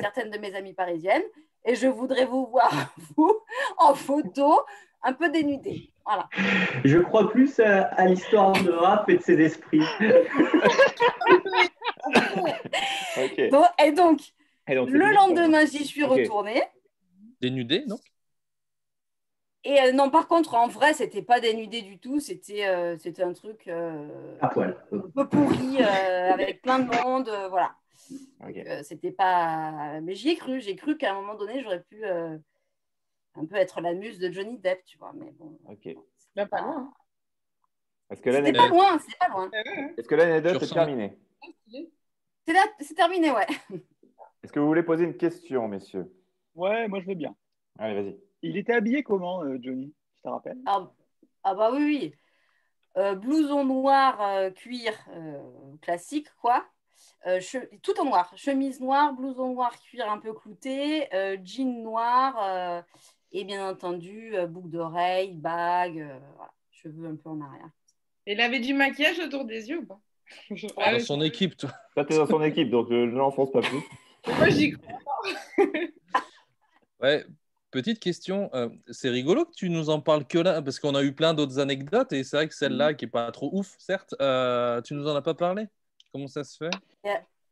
certaines de mes amies parisiennes et je voudrais vous voir, vous, en photo, un peu dénudée. Voilà. Je crois plus à l'histoire de rap et de ses esprits. Okay. Et donc le lendemain, j'y suis retournée. Dénudée, non? Et non, par contre, en vrai, c'était pas dénudé du tout. C'était un truc à poil. Un peu pourri, avec plein de monde. Voilà. Okay. Donc, c'était pas. Mais j'y ai cru. J'ai cru qu'à un moment donné, j'aurais pu un peu être la muse de Johnny Depp, tu vois. Mais bon. Ok. Bah, pas loin. C'était pas loin. C'était pas loin. Est-ce que l'anecdote est terminée? C'est terminé, ouais. Est-ce que vous voulez poser une question, messieurs? Ouais, moi je veux bien. Allez, vas-y. Il était habillé comment, Johnny? Tu te rappelles? Ah bah oui. Blouson noir, cuir, classique, quoi. Tout en noir. Chemise noire, blouson noir, cuir un peu clouté, jean noir et bien entendu, boucle d'oreille, bague, voilà, cheveux un peu en arrière. Il avait du maquillage autour des yeux ou pas? Dans son équipe, toi. Toi, t'es dans son équipe, donc ne l'enfonce pas plus. Moi, j'y crois. Ouais. Petite question, c'est rigolo que tu nous en parles que là, parce qu'on a eu plein d'autres anecdotes et c'est vrai que celle-là, qui n'est pas trop ouf, certes, tu nous en as pas parlé? Comment ça se fait?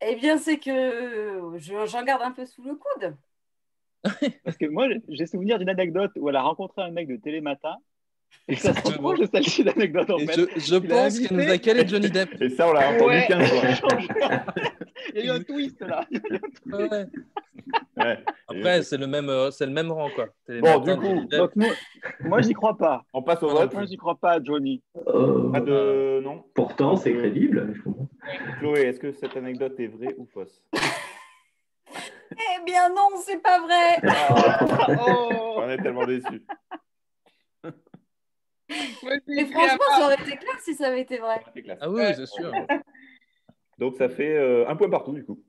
Eh bien, c'est que j'en garde un peu sous le coude. Parce que moi, j'ai souvenir d'une anecdote où elle a rencontré un mec de Télématin et ça se rapproche de celle-ci d'anecdote en fait. Je pense qu'elle nous a calé Johnny Depp. Et ça, on l'a entendu 15 fois. Il y a eu un twist là. Ouais. Ouais. Après, c'est le même rang, quoi. Bon, du coup, donc, moi j'y crois pas. On passe au vote. Moi, j'y crois pas à Johnny. Pas de non. Pourtant, c'est crédible. Chloé, est-ce que cette anecdote est vraie ou fausse? Eh bien non, c'est pas vrai. On est tellement déçus. Mais franchement, ça aurait été classe si ça avait été vrai. Ah oui, c'est sûr. Donc, ça fait un point partout, du coup.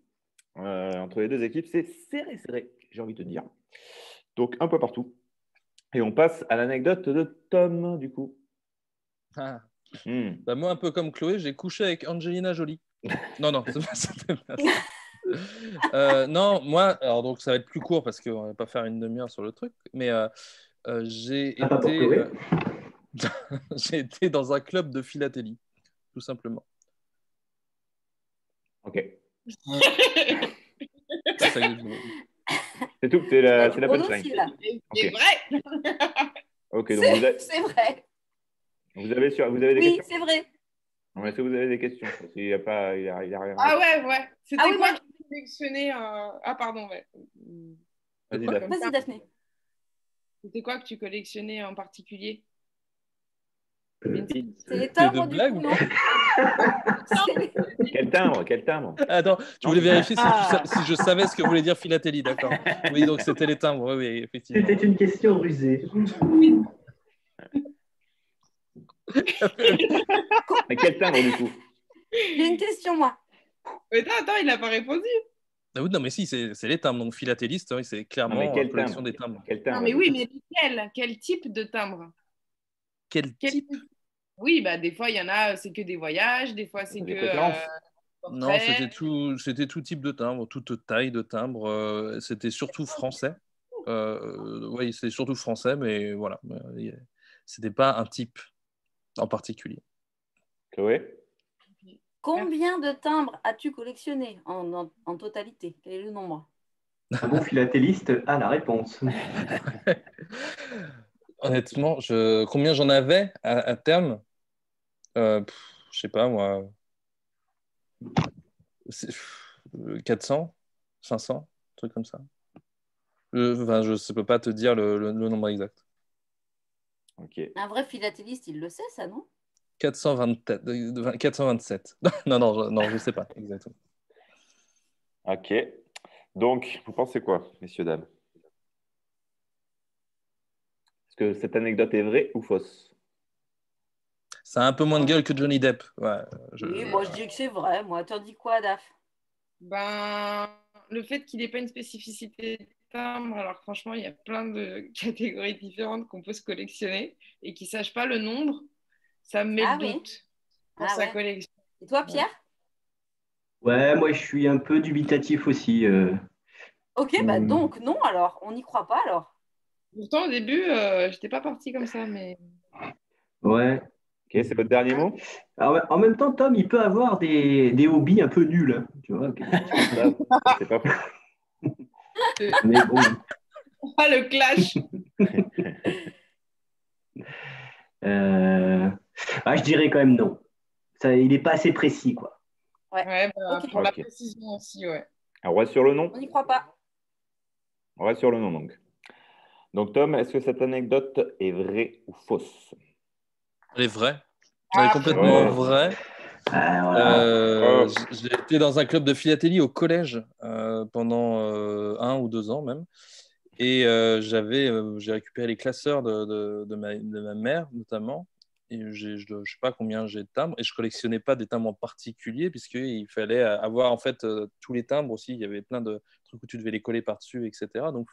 Entre les deux équipes, c'est serré, j'ai envie de dire. Donc, un point partout. Et on passe à l'anecdote de Tom, du coup. Ah. Bah, moi, un peu comme Chloé, j'ai couché avec Angelina Jolie. Non, c'est pas non, moi, alors donc ça va être plus court parce qu'on ne va pas faire une demi-heure sur le truc, mais j'ai été dans un club de philatélie, tout simplement. Ok. C'est tout, c'est la punchline. C'est vrai. Ok, donc c'est vrai. Vous avez des oui, questions? c'est vrai. Est-ce que vous avez des questions? Parce qu'il y a pas, il y a rien. Ah ouais. C'était oui, quoi que tu collectionnais Ah pardon, ouais. Vas-y, Daphné. C'était quoi que tu collectionnais en particulier? C'est les timbres du coup, non? Quel timbre? Attends, tu voulais vérifier si je savais ce que voulait dire philatélie, d'accord. Oui, donc c'était les timbres, oui, effectivement. C'était une question rusée. Mais quel timbre, du coup? J'ai une question, moi. Mais attends, il n'a pas répondu. Ah oui, non, mais si, c'est les timbres. Donc, philatéliste, oui, c'est Non, mais clairement quel collection timbre? des timbres. Quel Non, timbre? mais oui, mais quel type de timbre? Quel type? Oui, bah, des fois, il y en a, c'est que des voyages, des fois, c'est Des que préférences. Non, portraits. c'était tout type de timbre, toute taille de timbre. C'était surtout français. Oui, c'est surtout français, mais voilà. C'était pas un type en particulier. Chloé? Combien de timbres as-tu collectionné en totalité? Quel est le nombre? Un bon philatéliste a la réponse. Honnêtement, combien j'en avais à terme? Je sais pas, moi. 400, 500, un truc comme ça. Enfin, je ne peux pas te dire le nombre exact. Ok. Un vrai philatéliste, il le sait, ça, non? 427. Non, je sais pas exactement. Ok. Donc, vous pensez quoi, messieurs, dames? Est-ce que cette anecdote est vraie ou fausse? Ça a un peu moins de gueule que Johnny Depp. Ouais, Oui, moi, je dis que c'est vrai. Moi, t'en dis quoi, Daf? Ben, le fait qu'il n'ait pas une spécificité de timbre, alors franchement, il y a plein de catégories différentes qu'on peut se collectionner et qui ne sachent pas le nombre, ça me met Ah le oui. doute pour Ah sa ouais. collection. Et toi, Pierre? Ouais, moi je suis un peu dubitatif aussi. Ok, bah donc non alors. On n'y croit pas alors. Pourtant, au début, j'étais pas partie comme ça, mais Ouais. Ok, c'est votre dernier mot? Alors, en même temps, Tom, il peut avoir des hobbies un peu nuls, hein, tu vois. Ça, c'est pas faux. Mais bon. ah, le clash. Je dirais quand même non. Ça, il n'est pas assez précis, quoi. Ouais. Ouais, bah, Ok. pour la Ok. précision aussi, ouais. Alors, on reste sur le nom? On n'y croit pas. On reste sur le nom, donc. Donc, Tom, est-ce que cette anecdote est vraie ou fausse? Elle est vraie. Elle est Ah, complètement Ouais. vraie. Voilà. Oh. J'ai été dans un club de philatélie au collège pendant 1 ou 2 ans même. Et j'ai récupéré les classeurs de ma mère, notamment. Et je sais pas combien j'ai de timbres. Et je collectionnais pas des timbres en particulier, puisqu'il fallait avoir en fait tous les timbres aussi. Il y avait plein de trucs où tu devais les coller par-dessus, etc. Donc,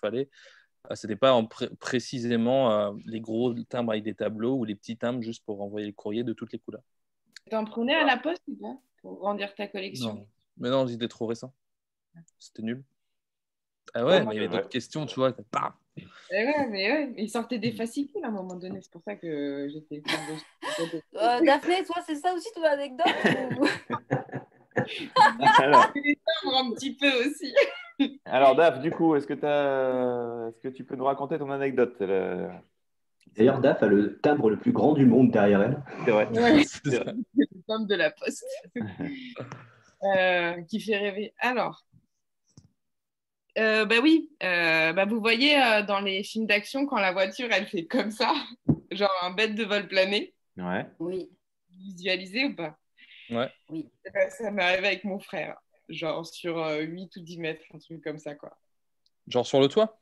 c'était pas précisément les gros timbres avec des tableaux ou les petits timbres juste pour envoyer le courrier de toutes les couleurs. t'en prenais à la poste ou pas pour grandir ta collection? Non, mais non, c'était trop récent. C'était nul. Ah Ah, ouais, moi, mais il y avait d'autres questions, tu vois. Bam. ouais, il sortait des fascicules à un moment donné, c'est pour ça que j'étais fan de... Daphné, toi, c'est ça aussi ton anecdote ou... Alors, Les timbres un petit peu aussi. alors, Dave, du coup, est-ce que tu peux nous raconter ton anecdote? D'ailleurs, Daph a le timbre le plus grand du monde derrière elle. C'est vrai. Ouais, C'est C'est ça. vrai. le timbre de la poste. Qui fait rêver. Alors, bah oui, bah vous voyez dans les films d'action quand la voiture elle fait comme ça, genre un bête de vol plané, Ouais. Oui, visualisé ou pas? Ouais. oui. Eh ben, ça m'est arrivé avec mon frère, genre sur 8 ou 10 mètres, un truc comme ça quoi. Genre sur le toit,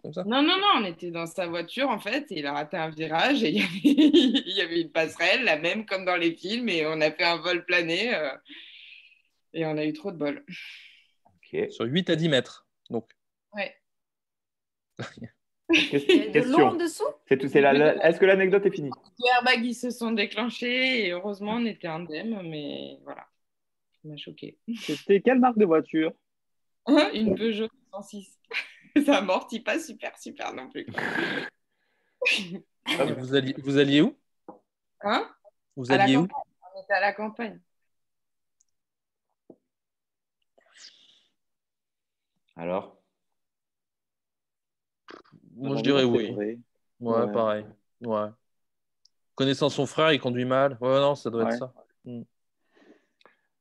comme ça. Non, non, non, on était dans sa voiture en fait, et il a raté un virage et il y avait, il y avait une passerelle, la même comme dans les films, et on a fait un vol plané et on a eu trop de bol. Ok. Sur 8 à 10 mètres. Donc, Ouais. Il y avait de l'eau en Question. dessous? C'est tout. Est-ce que l'anecdote est finie? Les airbags ils se sont déclenchés et heureusement on était indemne, mais voilà, ça m'a choqué. C'était quelle marque de voiture? Une Peugeot 106. Ça amortit pas super, super non plus. Quoi. et vous alliez où? Hein? Vous À la alliez où? campagne. On était à la campagne. Alors? Moi, J'ai je envie de dirais dire que c'est oui. vrai. Ouais, Ouais. pareil. Ouais. Connaissant son frère, il conduit mal. Ouais, non, ça doit être Ouais. ça. Mm.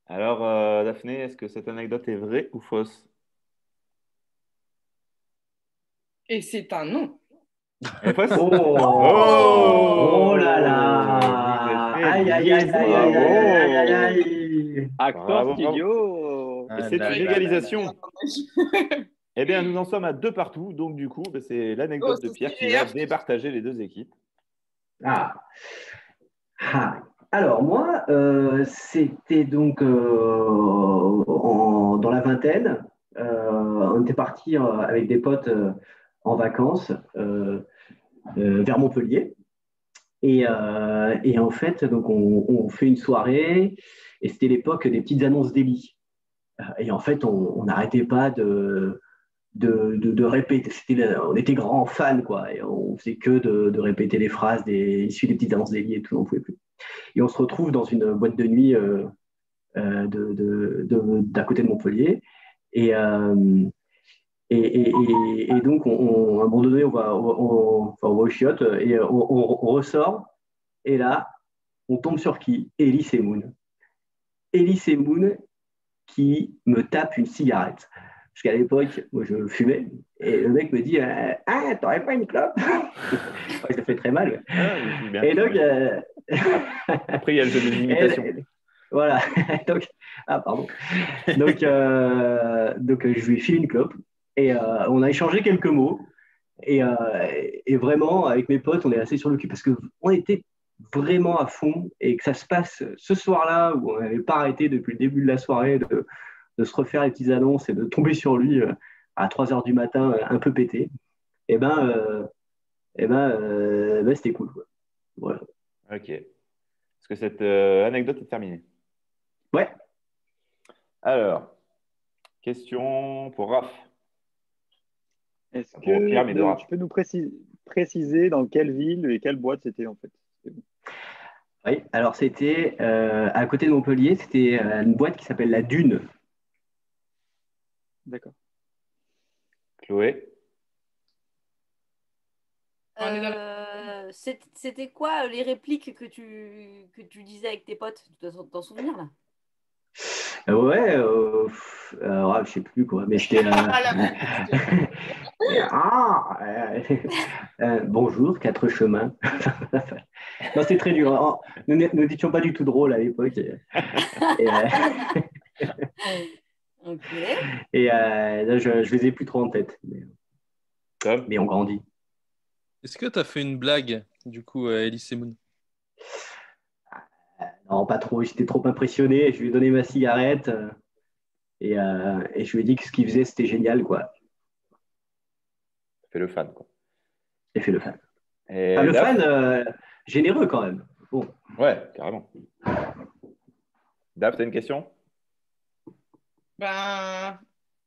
Alors, Daphné, est-ce que cette anecdote est vraie ou fausse? Et c'est un non. Elle est fausse? Oh, oh là Vous êtes là! fait Aïe, aïe, aïe, aïe, aïe, bravo! aïe, aïe, aïe, aïe. Acteur Bravo, bravo. studio. Et Ah c'est là une là là là. égalisation. Eh bien, nous en sommes à 2 partout. Donc, du coup, c'est Oh, l'anecdote de c'est Pierre qui stylé, va hein. départager les deux équipes. Ah, Ah, alors moi, c'était donc dans la vingtaine. On était parti avec des potes en vacances vers Montpellier. Et en fait, donc on fait une soirée et c'était l'époque des petites annonces d'Eli. Et en fait, on n'arrêtait pas de répéter. On était grands fans, quoi. Et on faisait que de répéter les phrases issues des petites annonces d'Eli et tout, on ne pouvait plus. Et on se retrouve dans une boîte de nuit d'à côté de Montpellier. Et, et donc, à un moment donné, on va au chiottes et on ressort. Et là, on tombe sur qui? Elise et Moon. Elise et Moon qui me tape une cigarette. Parce qu'à l'époque, moi, je fumais. Et le mec me dit Ah, t'aurais pas une clope? Je le fais très mal. Bien, et donc, après, il y a le jeu des imitations. Voilà. Donc, pardon. Donc, je lui ai filé une clope. Et on a échangé quelques mots. Et vraiment, avec mes potes, on est assez sur le cul parce qu'on était vraiment à fond et que ça se passe ce soir-là où on n'avait pas arrêté depuis le début de la soirée de se refaire les petites annonces et de tomber sur lui à 3 heures du matin, un peu pété. Et c'était cool, quoi. Voilà. Ok. Est-ce que cette anecdote est terminée? Ouais. Alors, question pour Raph. Est-ce Pour Pierre, mais de que Raph. tu peux nous préciser dans quelle ville et quelle boîte c'était en fait? Oui, alors c'était à côté de Montpellier, c'était une boîte qui s'appelle La Dune. D'accord. Chloé? C'était quoi les répliques que tu disais avec tes potes? Tu dois t'en souvenir là? Ouais, je sais plus quoi, mais c'était. Bonjour, quatre chemins. Non, c'était très dur. Oh, nous n'étions pas du tout drôles à l'époque. Ok. Et là, je les ai plus trop en tête. Mais on grandit. Est-ce que tu as fait une blague, du coup, à Elise Moon? Non, pas trop. J'étais trop impressionné. Je lui ai donné ma cigarette et je lui ai dit que ce qu'il faisait, c'était génial, quoi. Fais le fan, quoi. J'ai fait le fan. Et le fan généreux, quand même. Bon. Ouais, carrément. Dave, tu as une question? Ben,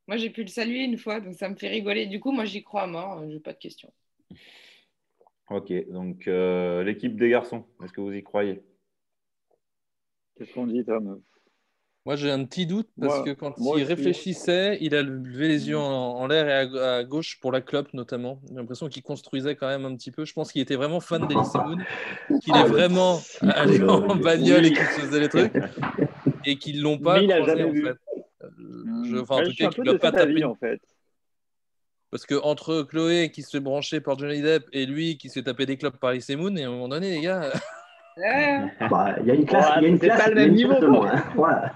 moi, j'ai pu le saluer une fois, donc ça me fait rigoler. Du coup, moi, j'y crois à mort. Je n'ai pas de questions. Ok, donc l'équipe des garçons, est-ce que vous y croyez? Qu'est-ce qu'on dit, Tom? Moi, j'ai un petit doute parce que quand il aussi. réfléchissait, il a levé les yeux en l'air et à gauche pour la clope notamment. J'ai l'impression qu'il construisait quand même un petit peu. Je pense qu'il était vraiment fan d'Elise Moon, qu'il est vraiment allé en bagnole et qu'il se faisait les trucs et qu'ils l'ont pas Mais il n'a croisé jamais en vu. fait. En tout Je suis cas, un qu'il peu lui a de pas cet tapé avis, en fait. Parce que entre Chloé qui se fait brancher par Johnny Depp et lui qui se fait taper des clopes par Elise Moon, et à un moment donné, les gars. Il y a une classe, c'est pas le même niveau, de moi. Hein. Voilà.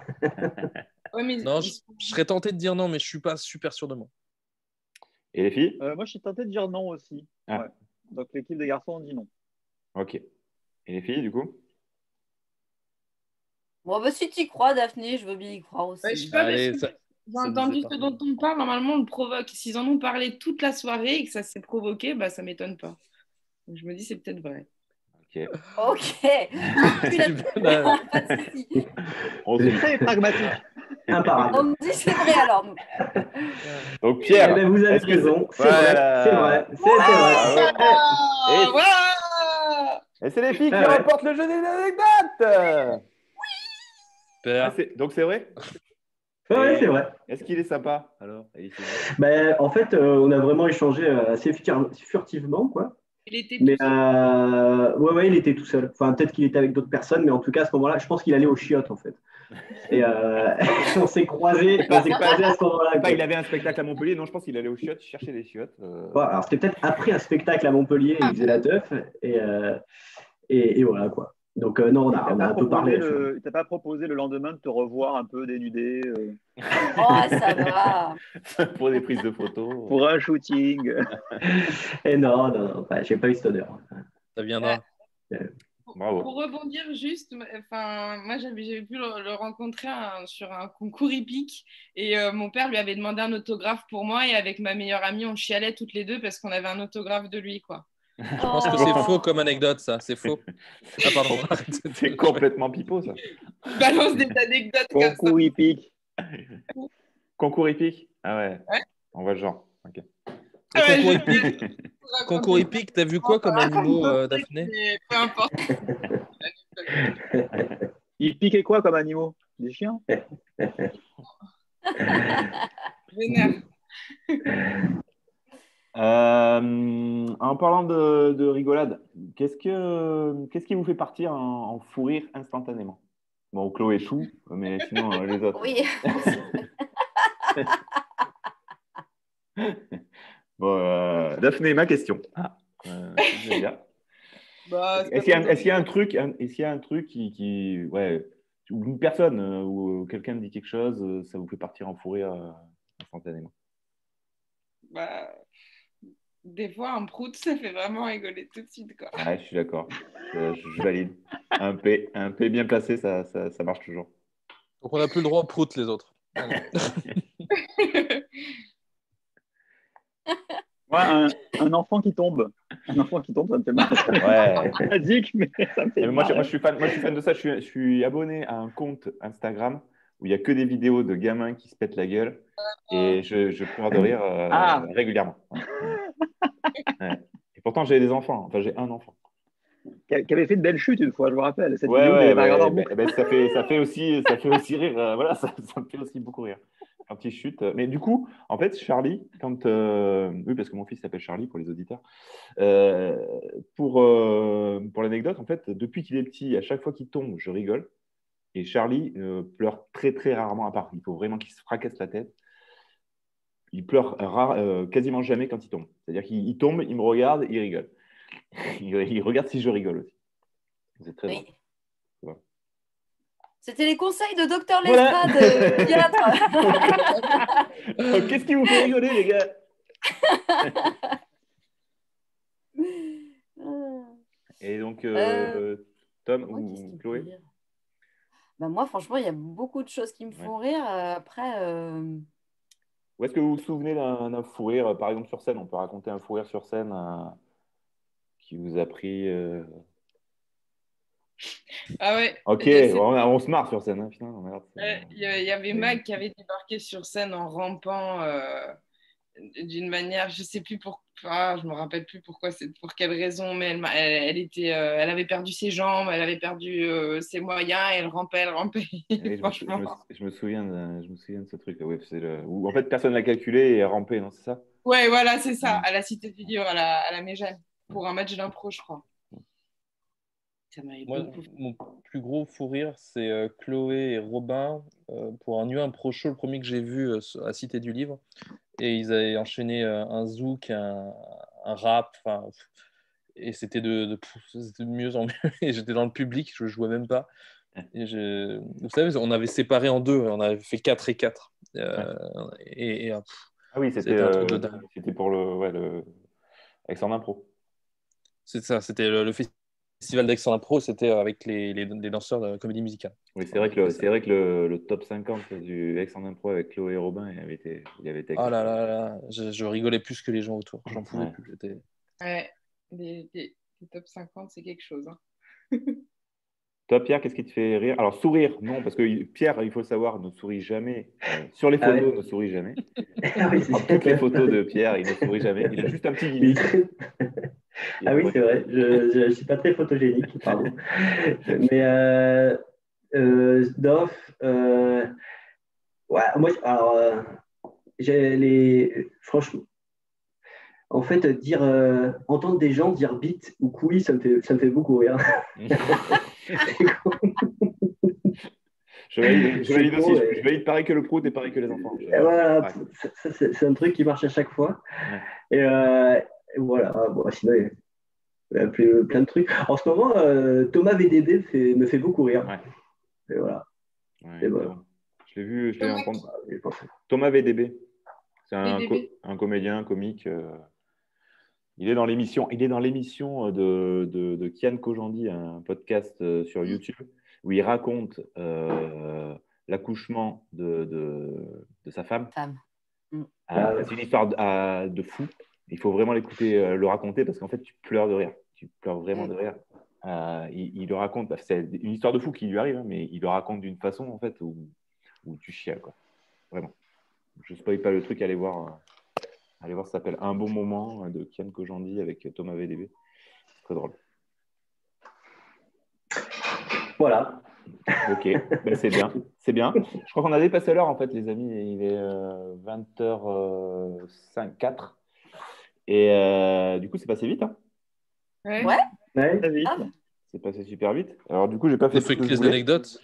Ouais, mais... Non, je serais tenté de dire non, mais je suis pas super sûr de moi. Et les filles? Moi, je suis tenté de dire non aussi. Ah. Ouais. Donc, l'équipe des garçons, on dit non. Ok. Et les filles, du coup? Bon, bah, si tu y crois, Daphné, je veux bien y croire aussi. Je sais pas, Allez, parce que j'ai entendu ce dont on parle. Normalement, on le provoque. S'ils en ont parlé toute la soirée et que ça s'est provoqué, bah, ça ne m'étonne pas. Donc, je me dis, c'est peut-être vrai. Ok. Super. Pas de souci. C'est très pragmatique. Imparable. On dit c'est vrai alors. Nous. Donc Pierre, eh ben, vous avez raison. C'est vrai. C'est vrai. Et c'est les filles qui remportent le jeu des anecdotes. Super. Donc c'est vrai? Ouais, c'est vrai. Est-ce qu'il est sympa alors? En fait, on a vraiment échangé assez furtivement, quoi. Il était mais tout seul. il était tout seul. Enfin, peut-être qu'il était avec d'autres personnes, mais en tout cas, à ce moment-là, je pense qu'il allait au chiottes, en fait. Et on s'est croisés à ce moment-là. Il avait un spectacle à Montpellier. Non, je pense qu'il allait au chiottes, chercher des chiottes. Alors, c'était peut-être après un spectacle à Montpellier, il faisait la teuf. Et voilà, quoi. Donc, non, on a un peu parlé. Il t'a pas proposé le lendemain de te revoir un peu dénudé Oh, ça va. Pour des prises de photos. Pour un shooting. Et non, j'ai pas eu cette odeur. Ça viendra. Bravo. Pour rebondir juste, moi j'avais pu le rencontrer sur un concours hippique et mon père lui avait demandé un autographe pour moi et avec ma meilleure amie on chialait toutes les deux parce qu'on avait un autographe de lui quoi. Je pense que c'est faux comme anecdote, ça. C'est faux. Ah, pardon. C'est complètement pipeau, ça. Je balance des anecdotes comme ça. Concours hippique. Concours hippique? Ah ouais, Ouais. on voit le genre. Ok. Le Ouais, concours je- hippique, raconter- concours hippique, t'as vu quoi comme animaux, Daphné? Mais peu importe. Ils piquaient quoi comme animaux? Des chiens? Vénère. En parlant de rigolade, qu'est-ce qui vous fait partir en fou rire instantanément? Bon, Chloé Chou, mais sinon les autres. Oui. Bon, Daphné, ma question. J'aime bien. Bah, c'est Est-ce pas qu'il y a un truc, ouais, ou une personne ou quelqu'un dit quelque chose, ça vous fait partir en fou rire instantanément? Bah, des fois, un prout, ça fait vraiment rigoler tout de suite, quoi. Ouais, je suis d'accord. Je valide. Un P bien placé, ça marche toujours. Donc on n'a plus le droit au prout, les autres. Allez. Moi, un enfant qui tombe. Un enfant qui tombe, ça me fait mal. Ouais. C'est basique, mais ça me fait Mais moi, mal. je suis fan de ça. Je suis abonné à un compte Instagram où il n'y a que des vidéos de gamins qui se pètent la gueule et je pleure de rire régulièrement. Ouais. Et pourtant, j'ai des enfants. Enfin, j'ai un enfant. Qui avait fait de belles chutes une fois, je me rappelle. Cette Ouais, vidéo, ouais, je l'avais regardée en boucle. ça fait aussi rire. Voilà, ça me fait aussi beaucoup rire quand il chute. Mais du coup, en fait, Charlie, oui, parce que mon fils s'appelle Charlie pour les auditeurs. Euh, pour l'anecdote, en fait, depuis qu'il est petit, à chaque fois qu'il tombe, je rigole. Et Charlie pleure très très rarement à part. Il faut vraiment qu'il se fracasse la tête. Il pleure quasiment jamais quand il tombe. C'est-à-dire qu'il tombe, il me regarde, il rigole. Il regarde si je rigole aussi. C'est très drôle. Oui. Voilà. C'était les conseils de Docteur Voilà. Lestrade, pédiatre. Qu'est-ce qui vous fait rigoler, les gars? Et donc, Tom Moi, qu'est-ce qui ou me fait Chloé? rire Bah, moi, franchement, il y a beaucoup de choses qui me font rire. Après, Ou est-ce que vous vous souvenez d'un fou rire, par exemple sur scène? On peut raconter un fou rire sur scène qui vous a pris. Ah ouais. Ok, on se marre sur scène. Hein, putain, merde, Il y avait Mag qui avait débarqué sur scène en rampant d'une manière, je sais plus pourquoi, je me rappelle plus pour quelle raison, mais elle avait perdu ses jambes, elle avait perdu ses moyens, et elle rampait. Oui, Franchement. je me souviens de ce truc. Ouais, où en fait personne l'a calculé et est rampé, non, c'est ça? Ouais, voilà, c'est ça, à la Cité Figure, à la Méjeanne, pour un match d'impro, je crois. Ça m'avait Moi, beaucoup. mon plus gros fou rire, c'est Chloé et Robin pour un New Impro Show, le premier que j'ai vu à Cité du Livre. Et ils avaient enchaîné un zouk, un rap, et c'était c'était de mieux en mieux. Et j'étais dans le public, je jouais même pas. Vous savez, on avait séparé en deux, on avait fait 4 et 4. Ah oui, c'était un truc de dingue. c'était pour le Alexandre Impro. C'est ça, c'était le festival d'Aix-en-Impro, c'était avec les danseurs de comédie musicale. Oui, c'est vrai que le top 50 du Aix en impro avec Chloé et Robin, il avait été Oh là là là, je rigolais plus que les gens autour, j'en pouvais Ouais. plus. Ouais, les top 50, c'est quelque chose. Hein. Toi, Pierre, qu'est-ce qui te fait rire? Alors, sourire, non, parce que Pierre, il faut le savoir, ne sourit jamais. Sur les photos, ne sourit jamais. Ah oui, Dans toutes les photos de Pierre, il ne sourit jamais. Il a juste un petit gimmick. Ah oui, c'est vrai. Je ne suis pas très photogénique, pardon. Mais Doff, ouais, moi, alors, franchement, en fait, entendre des gens dire bite ou couille, ça me fait beaucoup rire. Je valide aussi. Ouais. Je valide pareil que le prout et pareil que les enfants. Et voilà, c'est un truc qui marche à chaque fois. Ouais. Et voilà, bon, sinon, il y a plein de trucs. En ce moment, Thomas VDB me fait beaucoup rire. Ouais. Et voilà. Ouais, et voilà. Bon. Je l'ai entendu. Thomas VDB. C'est un comédien, un comique. Il est dans l'émission de Kian Kojandi, un podcast sur YouTube, où il raconte l'accouchement de sa femme. C'est une histoire de fou. Il faut vraiment l'écouter, le raconter, parce qu'en fait, tu pleures de rire. Tu pleures vraiment de rire. Il le raconte, c'est une histoire de fou qui lui arrive, hein, mais il le raconte d'une façon, en fait, où tu chiales, quoi. Vraiment. Je ne spoil pas le truc, allez voir. Allez voir, ça s'appelle Un bon moment de Kian Kojandi avec Thomas VDB. C'est très drôle. Voilà. Ok, ben, c'est bien. C'est bien. Je crois qu'on a dépassé l'heure, en fait, les amis. Il est 20h04. Et du coup, c'est passé vite. Hein. Ouais. Très vite. C'est passé super vite. Alors, du coup, j'ai pas fait On a fait tout que ce que je les voulais. anecdotes.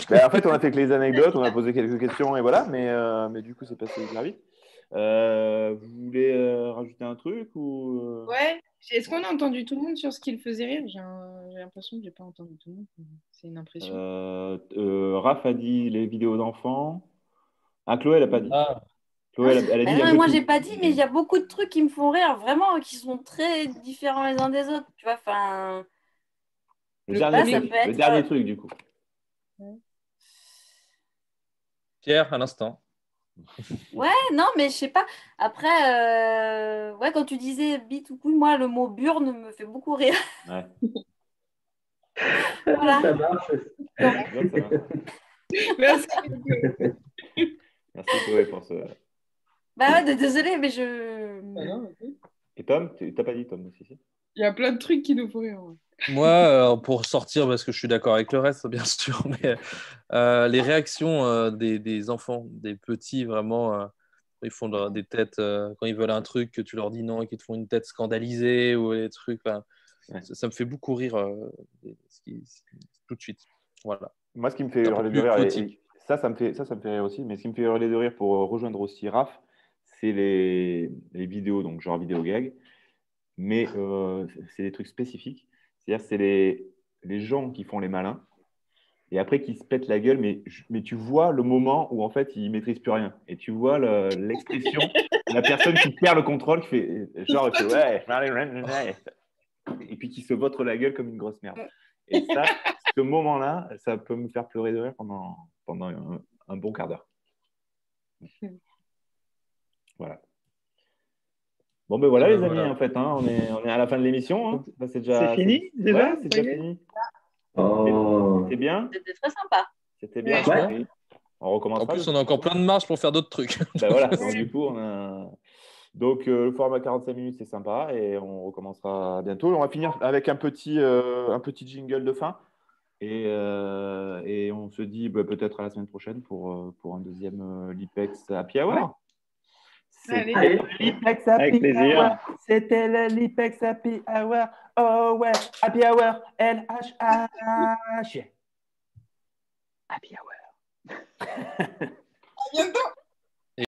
Ben, en fait, on a fait que les anecdotes, on a posé quelques questions et voilà. Mais du coup, c'est passé hyper vite. Vous voulez rajouter un truc ou Ouais. Est-ce qu'on a entendu tout le monde sur ce qu'il faisait rire? J'ai l'impression que j'ai pas entendu tout le monde. C'est une impression. Raph a dit les vidéos d'enfants. Ah, Chloé, elle n'a pas dit. Chloé, elle a dit il y a Non, de moi, tout. j'ai pas dit, mais il y a beaucoup de trucs qui me font rire, vraiment, qui sont très différents les uns des autres. Tu vois, enfin. Le ça dernier peut truc, être, le dernier truc, du coup. Pierre, à l'instant. Ouais, non, mais je sais pas. Après, ouais, quand tu disais bite ou couille, moi, le mot burne me fait beaucoup rire. Ouais. Voilà. Ça marche. Ça va. Merci. Merci Chloé pour ce. Bah ouais, désolé, mais je. Ah non, ok. Et Tom, t'as pas dit Tom aussi si. Il y a plein de trucs qui nous font rire. Ouais. Moi, pour sortir, parce que je suis d'accord avec le reste, bien sûr, mais les réactions des enfants, des petits, vraiment, ils font des têtes quand ils veulent un truc, que tu leur dis non et qu'ils te font une tête scandalisée ou des trucs. Ça me fait beaucoup rire tout de suite. Voilà. Moi, ce qui me fait C'est un peu hurler de plus rire, gothique. ça me fait rire aussi, mais ce qui me fait hurler de rire pour rejoindre aussi Raph, c'est les vidéos, donc genre vidéo gag, mais c'est des trucs spécifiques. C'est-à-dire, c'est les gens qui font les malins et après qui se pètent la gueule, mais tu vois le moment où en fait ils maîtrisent plus rien et tu vois l'expression de la personne qui perd le contrôle, qui fait genre il fait, ouais, et puis qui se vautre la gueule comme une grosse merde. Et ça, ce moment-là, ça peut me faire pleurer de rire pendant un bon quart d'heure. Voilà. Bon, ben voilà, les amis, voilà. en fait, hein, on est à la fin de l'émission. Hein. Là, C'est fini déjà. Ouais, c'est déjà fini. Oh. C'était bien. C'était très sympa. C'était bien. Ouais. Oui. On recommencera. En plus, on a encore plein de marge pour faire d'autres trucs. Ben voilà, donc, du coup, on a. Donc, le format 45 minutes, c'est sympa et on recommencera bientôt. On va finir avec un petit jingle de fin et on se dit peut-être à la semaine prochaine pour un deuxième Lipex Happy Hour. Allez. C'était le Lipex Happy Avec plaisir. Hour. C'était le Lipex Happy Hour. Oh ouais, Happy Hour, LHH. Happy Hour. À bientôt.